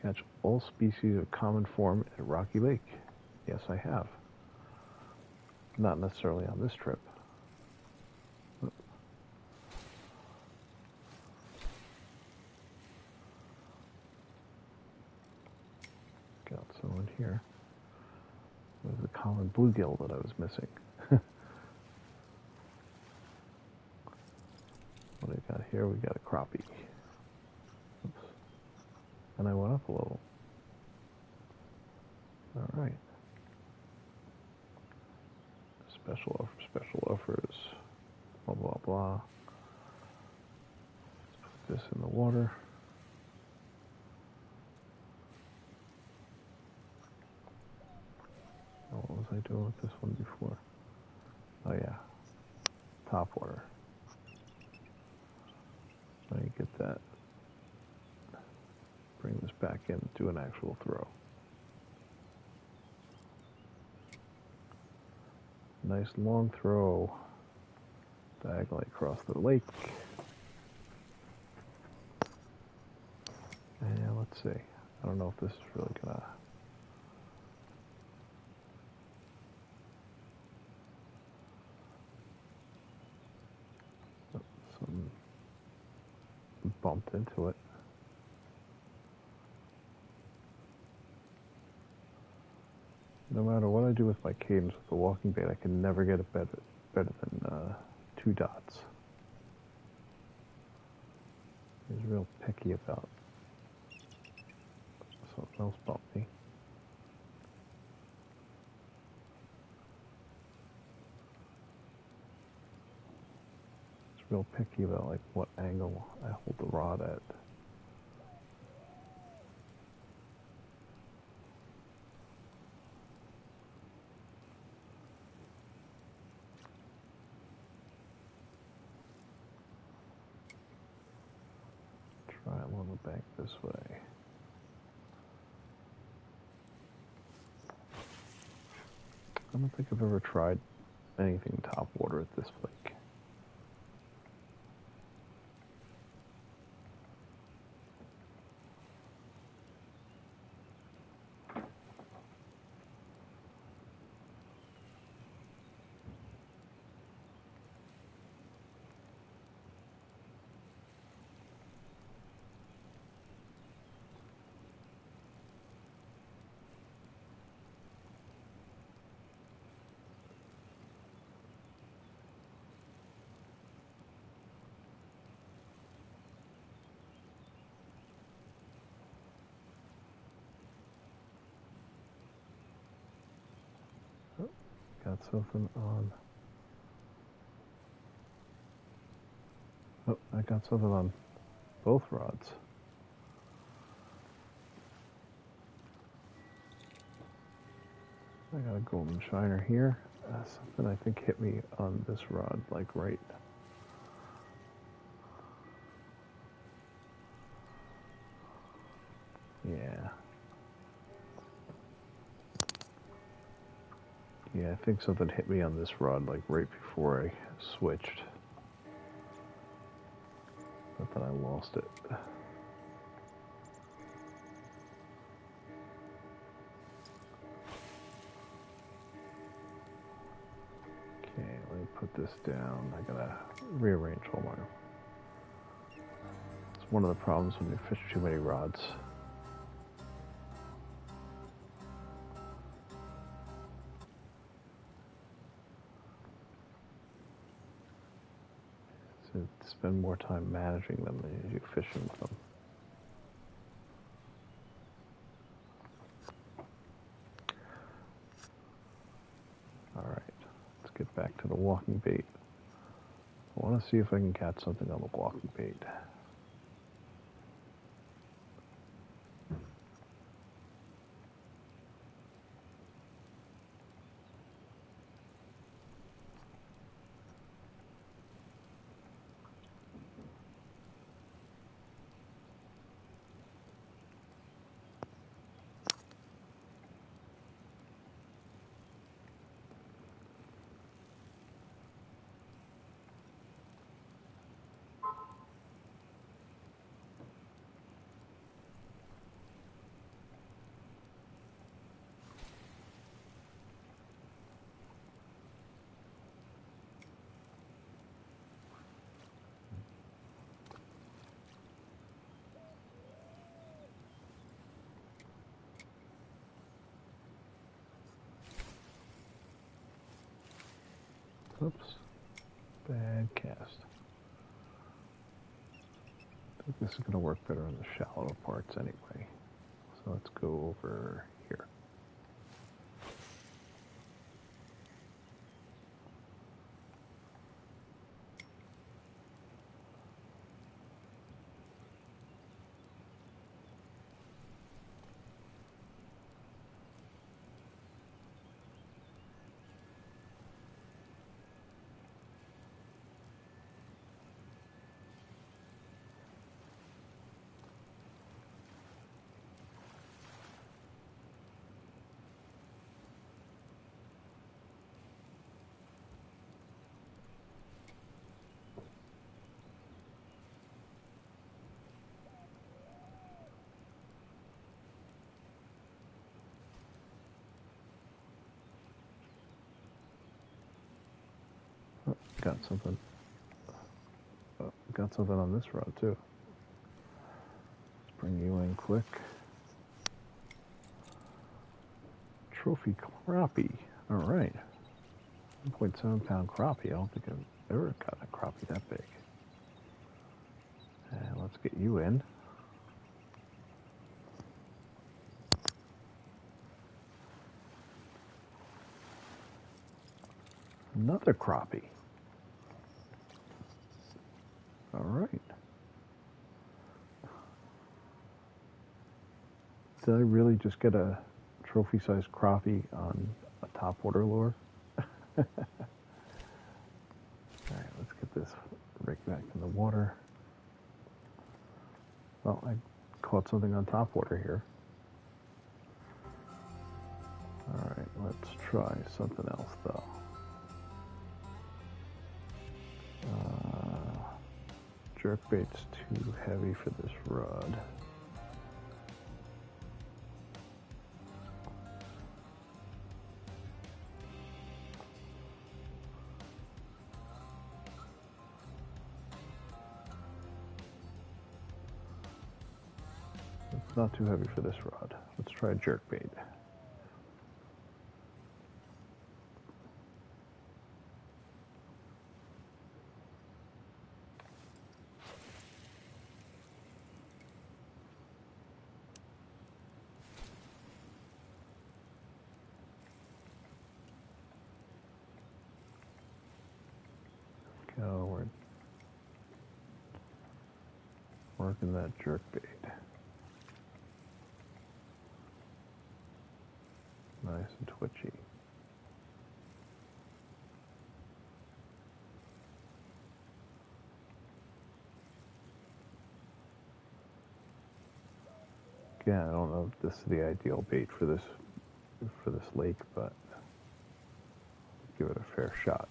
Catch all species of common form at Rocky Lake. Yes, I have. Not necessarily on this trip. Got someone here. It was the common bluegill that I was missing. What do we got here? We got a crappie. Oops. And I went up a little. All right. Special offers. Blah, blah, blah. Let's put this in the water. Oh, what was I doing with this one before? Oh, yeah. Top water. Let me get that. Bring this back in, do an actual throw. Nice long throw diagonally across the lake. And let's see. I don't know if this is really gonna. Oh, something bumped into it. No matter what I do with my cadence with the walking bait, I can never get it better than 2 dots. He's real picky about something else bumped me. He's real picky about like what angle I hold the rod at. Try along the bank this way. I don't think I've ever tried anything top water at this lake. Oh, got something on. Oh, I got something on both rods. I got a golden shiner here. Something I think hit me on this rod, like right. Yeah. Yeah, I think something hit me on this rod, like right before I switched. But then I lost it. Okay, let me put this down. I gotta rearrange all my. It's one of the problems when you fish too many rods. To spend more time managing them than you do fishing with them. Alright, let's get back to the walking bait. I want to see if I can catch something on the walking bait. Oops. Bad cast. I think this is going to work better on the shallower parts anyway. So let's go over here. Oh, got something. Oh, got something on this rod too. Let's bring you in quick. Trophy crappie. All right. 1.7 pound crappie. I don't think I've ever gotten a crappie that big. And let's get you in. Another crappie. All right. Did I really just get a trophy-sized crappie on a topwater lure? All right, let's get this rig back in the water. Well, I caught something on topwater here. All right, let's try something else though. Jerkbait's too heavy for this rod. It's not too heavy for this rod. Let's try jerkbait. Go, we're working that jerkbait. Nice and twitchy. Again, I don't know if this is the ideal bait for this lake, but give it a fair shot.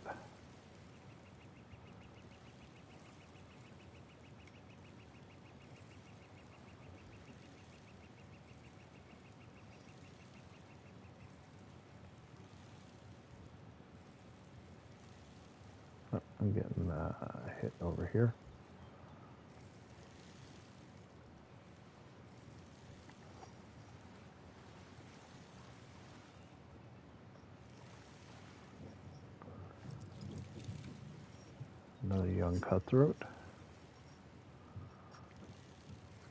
Oh, I'm getting hit over here. Another young cutthroat.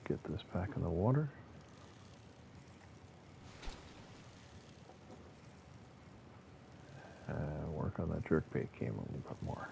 Get this back in the water. And work on that jerkbait game a little bit more.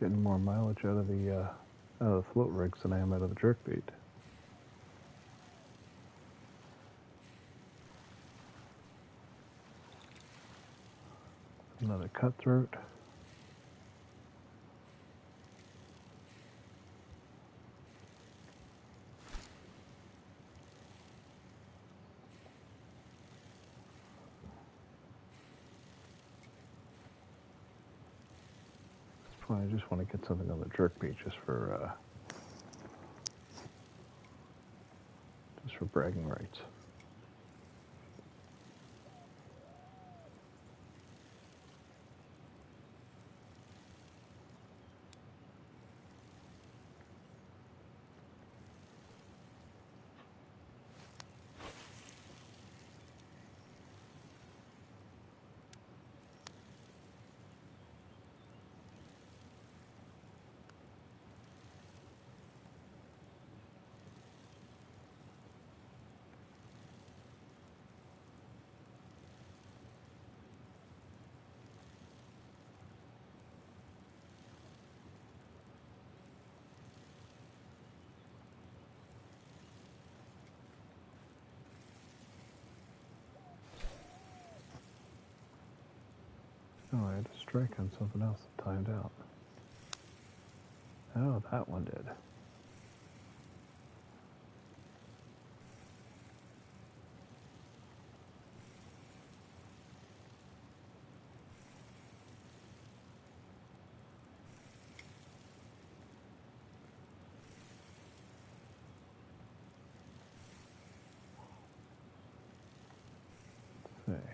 getting more mileage out of the float rigs than I am out of the jerkbait. Another cutthroat. I just want to get something on the jerkbait just for bragging rights. Oh, I had a strike on something else that timed out. Oh, that one did. Let's see.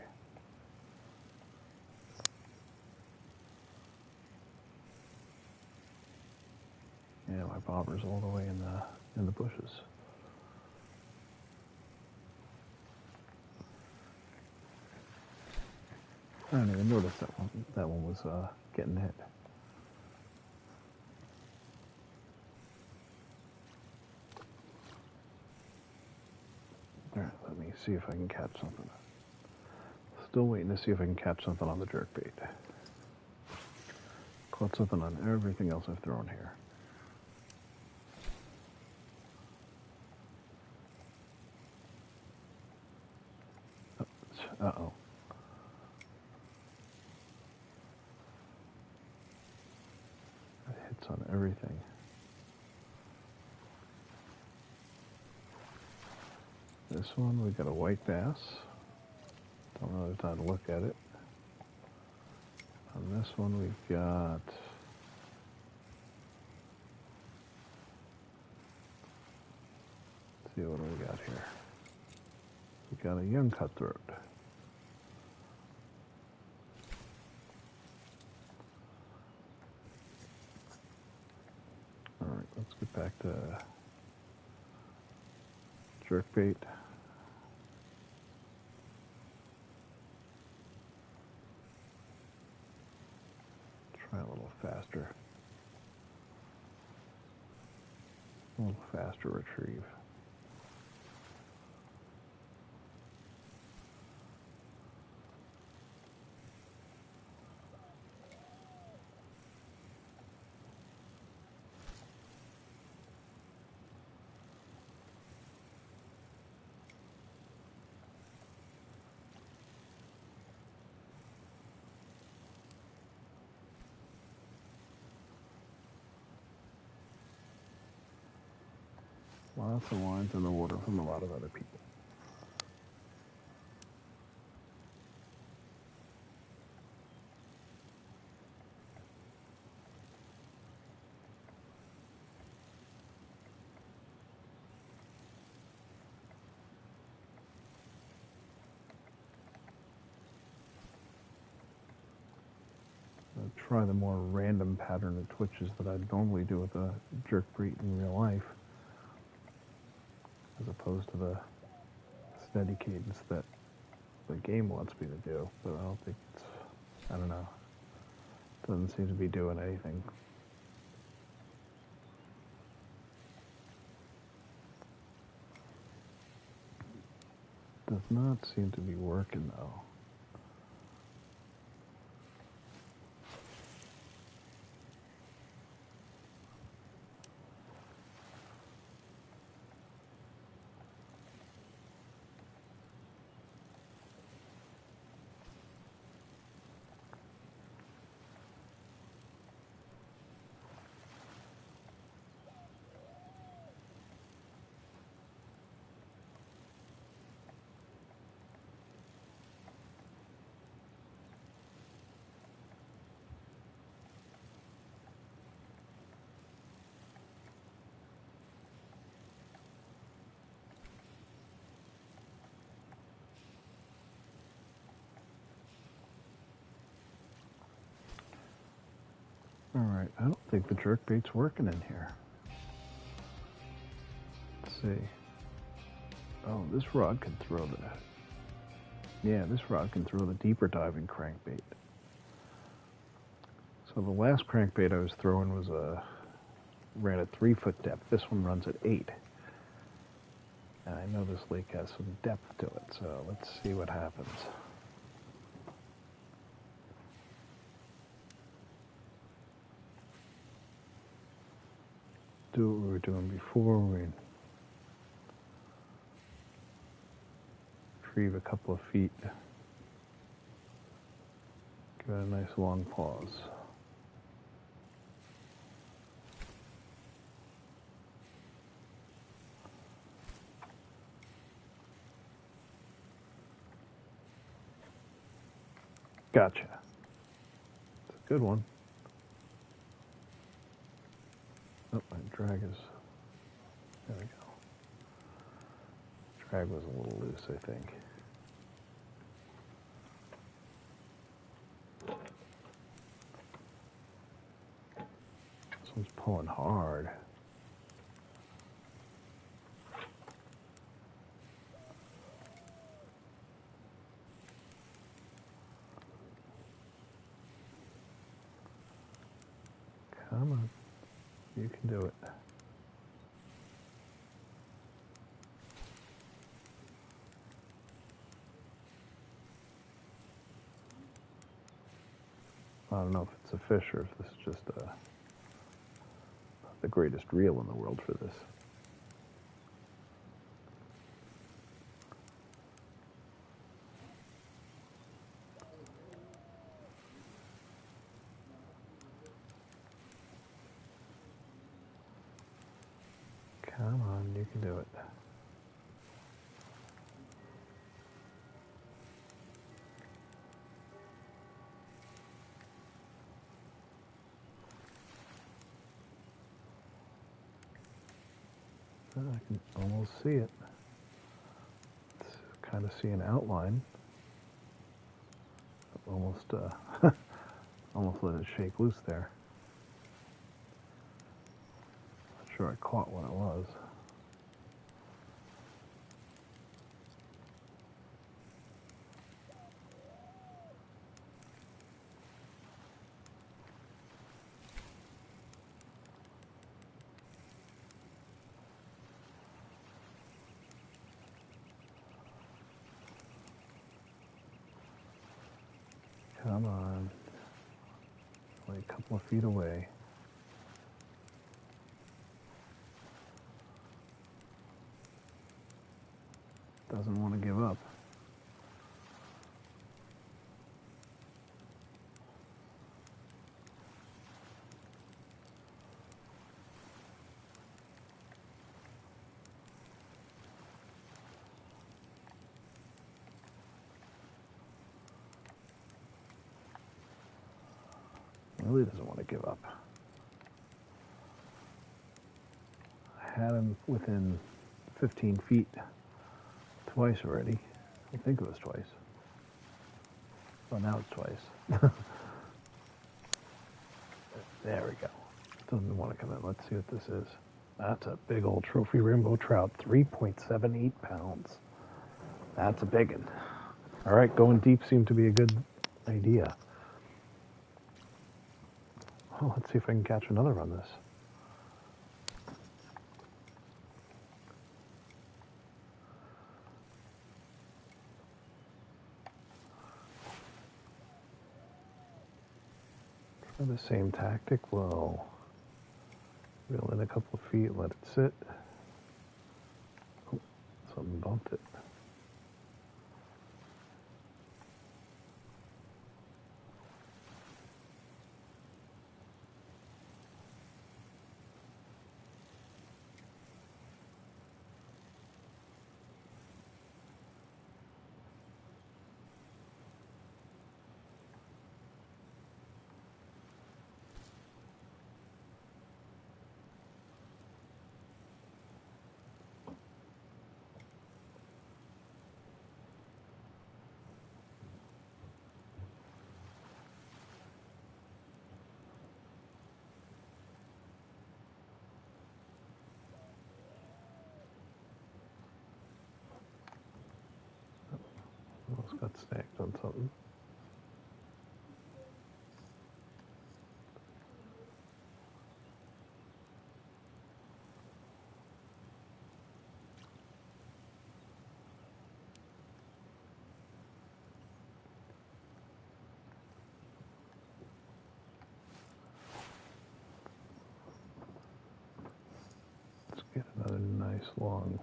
Yeah, my bobber's all the way in the bushes. I didn't even notice that one. That one was getting hit. All right, let me see if I can catch something. Still waiting to see if I can catch something on the jerkbait. Caught something on everything else I've thrown here. Uh-oh. It hits on everything. This one, we got a white bass. Don't know the time to look at it. On this one, we've got... Let's see, what do we got here? We got a young cutthroat. Alright, let's get back to jerkbait. Try a little faster. A little faster retrieve. Lots of lines in the water from a lot of other people. I'll try the more random pattern of twitches that I'd normally do with a jerkbait in real life, as opposed to the steady cadence that the game wants me to do. But I don't think it's, I don't know, doesn't seem to be doing anything. Does not seem to be working though. Alright, I don't think the jerkbait's working in here. Let's see. Oh, this rod can throw the... Yeah, this rod can throw the deeper diving crankbait. So the last crankbait I was throwing was ran at 3-foot depth. This one runs at 8. And I know this lake has some depth to it, so let's see what happens. Do what we were doing before. We retrieve a couple of feet. Give it a nice long pause. Gotcha. It's a good one. Oh, my drag is... There we go. Drag was a little loose, I think. This one's pulling hard. Come on. You can do it. I don't know if it's a fish or if this is just the greatest reel in the world for this. Come on, you can do it. I can almost see it. Let's kind of see an outline. Almost, almost let it shake loose there. Not sure I caught what it was. Come on. Only a couple of feet away. Doesn't want to give up. Really doesn't want to give up. I had him within 15 feet twice already. I think it was twice. Well, now it's twice. There we go. Doesn't want to come in. Let's see what this is. That's a big old trophy rainbow trout, 3.78 pounds. That's a big one. All right, going deep seemed to be a good idea. Well, let's see if I can catch another on this. Try the same tactic. We'll reel in a couple of feet, let it sit. Oh, something bumped it. something. Let's get another nice long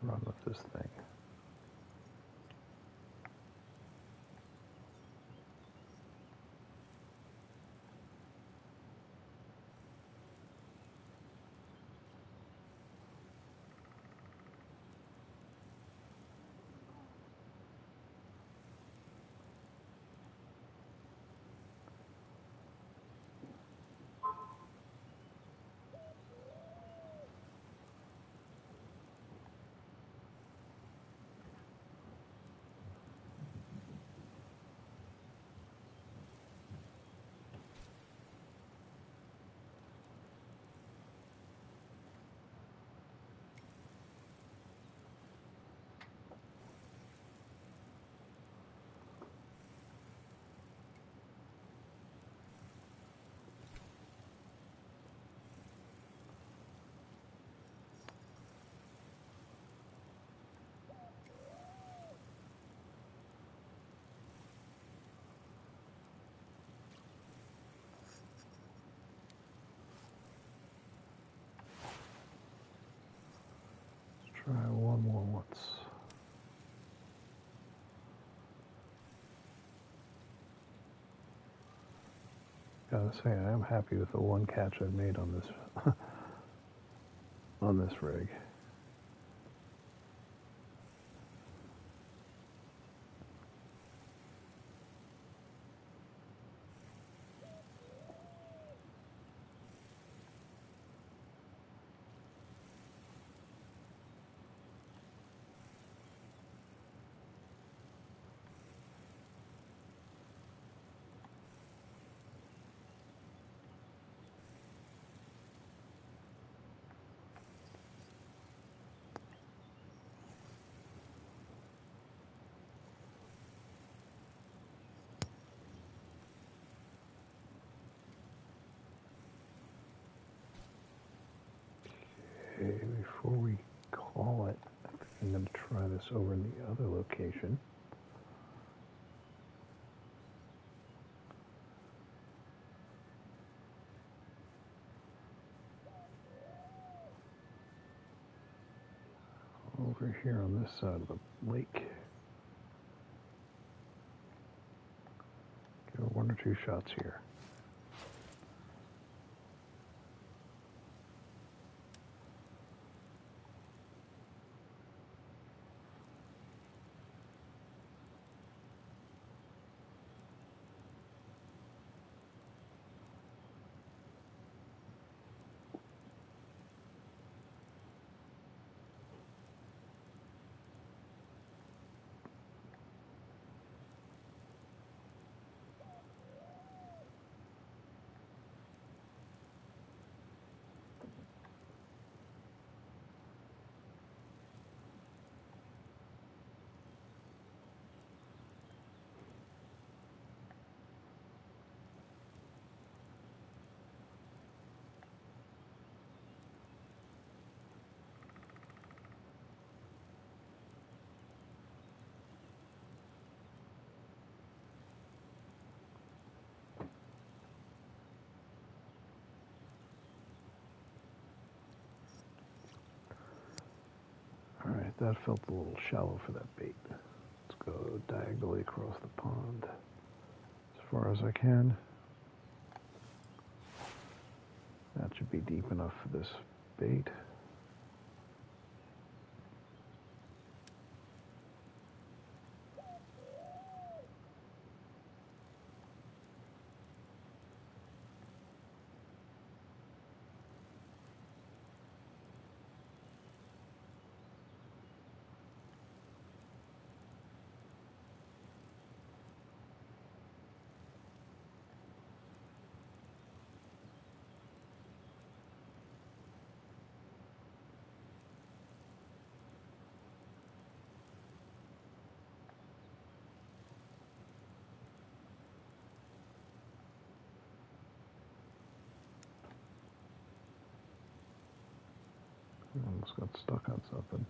run with this thing. Try one more once. Gotta say, I am happy with the one catch I've made on this on this rig. Okay, before we call it, I think I'm going to try this over in the other location. Over here on this side of the lake. Give it one or two shots here. Alright, that felt a little shallow for that bait. Let's go diagonally across the pond as far as I can. That should be deep enough for this bait. Almost got stuck on something.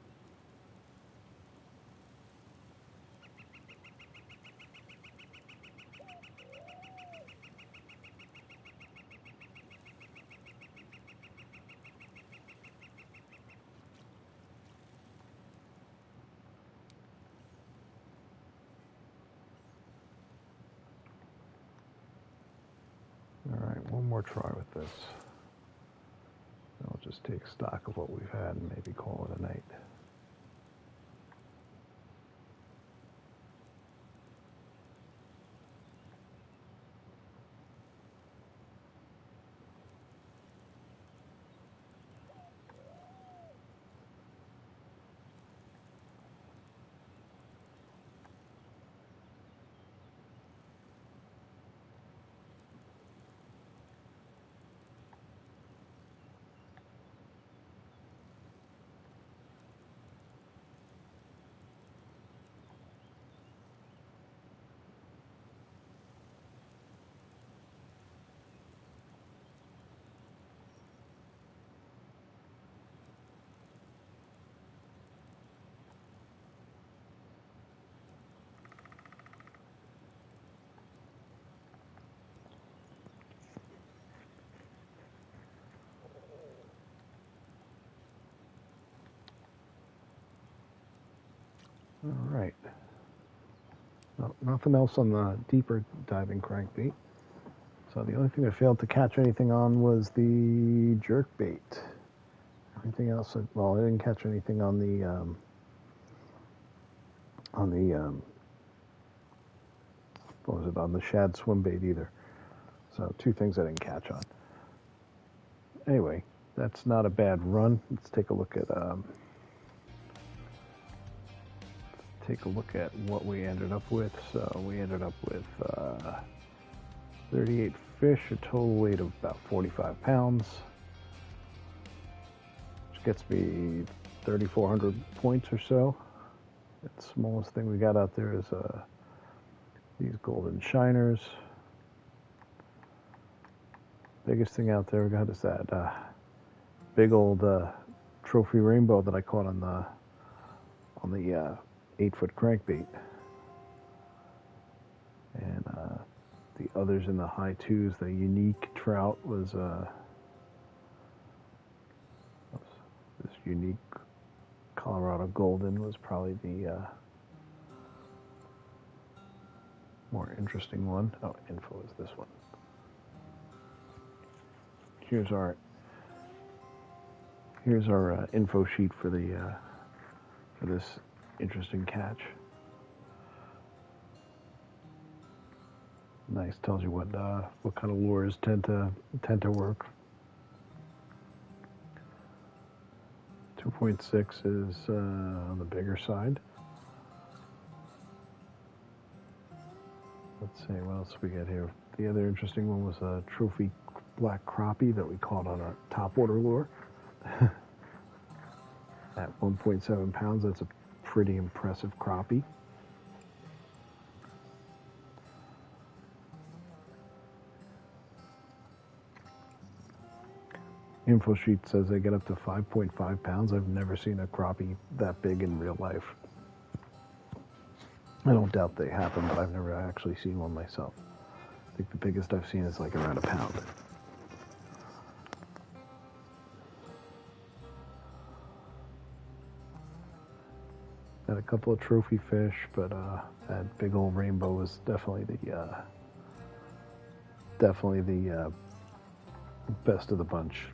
All right, one more try with this. I'll just take stock of what we've had and maybe call it a night. All right. No, nothing else on the deeper diving crankbait. So the only thing I failed to catch anything on was the jerk bait. Anything else? Well, I didn't catch anything on the what was it, on the shad swim bait either. So two things I didn't catch on. Anyway, that's not a bad run. Let's take a look at what we ended up with. So we ended up with 38 fish, a total weight of about 45 pounds, which gets me 3,400 points or so. The smallest thing we got out there is these golden shiners. Biggest thing out there we got is that big old trophy rainbow that I caught on the 8-foot crankbait. And the others in the high twos, the unique trout was this unique Colorado golden was probably the more interesting one. Oh, info is this one. Here's our info sheet for this interesting catch. Nice, tells you what kind of lures tend to work. 2.6 is on the bigger side. Let's see what else we got here. The other interesting one was a trophy black crappie that we caught on a topwater lure. At 1.7 pounds, that's a pretty impressive crappie. Info sheet says they get up to 5.5 pounds. I've never seen a crappie that big in real life. I don't doubt they happen, but I've never actually seen one myself. I think the biggest I've seen is like around a pound. Had a couple of trophy fish, but that big old rainbow was definitely the best of the bunch.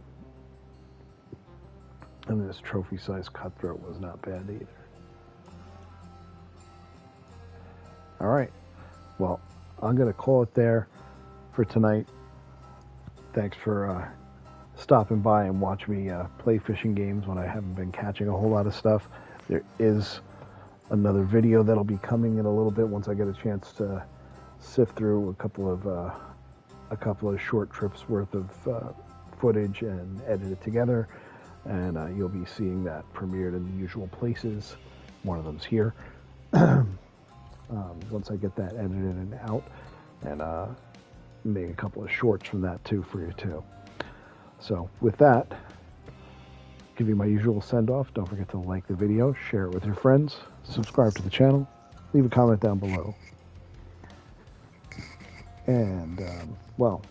And this trophy-sized cutthroat was not bad either. All right. Well, I'm going to call it there for tonight. Thanks for stopping by and watching me play fishing games when I haven't been catching a whole lot of stuff. There is another video that'll be coming in a little bit once I get a chance to sift through a couple of short trips worth of footage and edit it together. And you'll be seeing that premiered in the usual places. One of them's here. Once I get that edited and out, and make a couple of shorts from that too for you too. So with that, give you my usual send-off. Don't forget to like the video, share it with your friends, subscribe to the channel, leave a comment down below. And, well,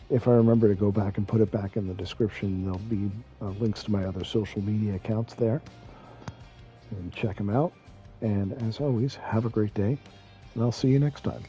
if I remember to go back and put it back in the description, there'll be links to my other social media accounts there. And check them out. And as always, have a great day, and I'll see you next time.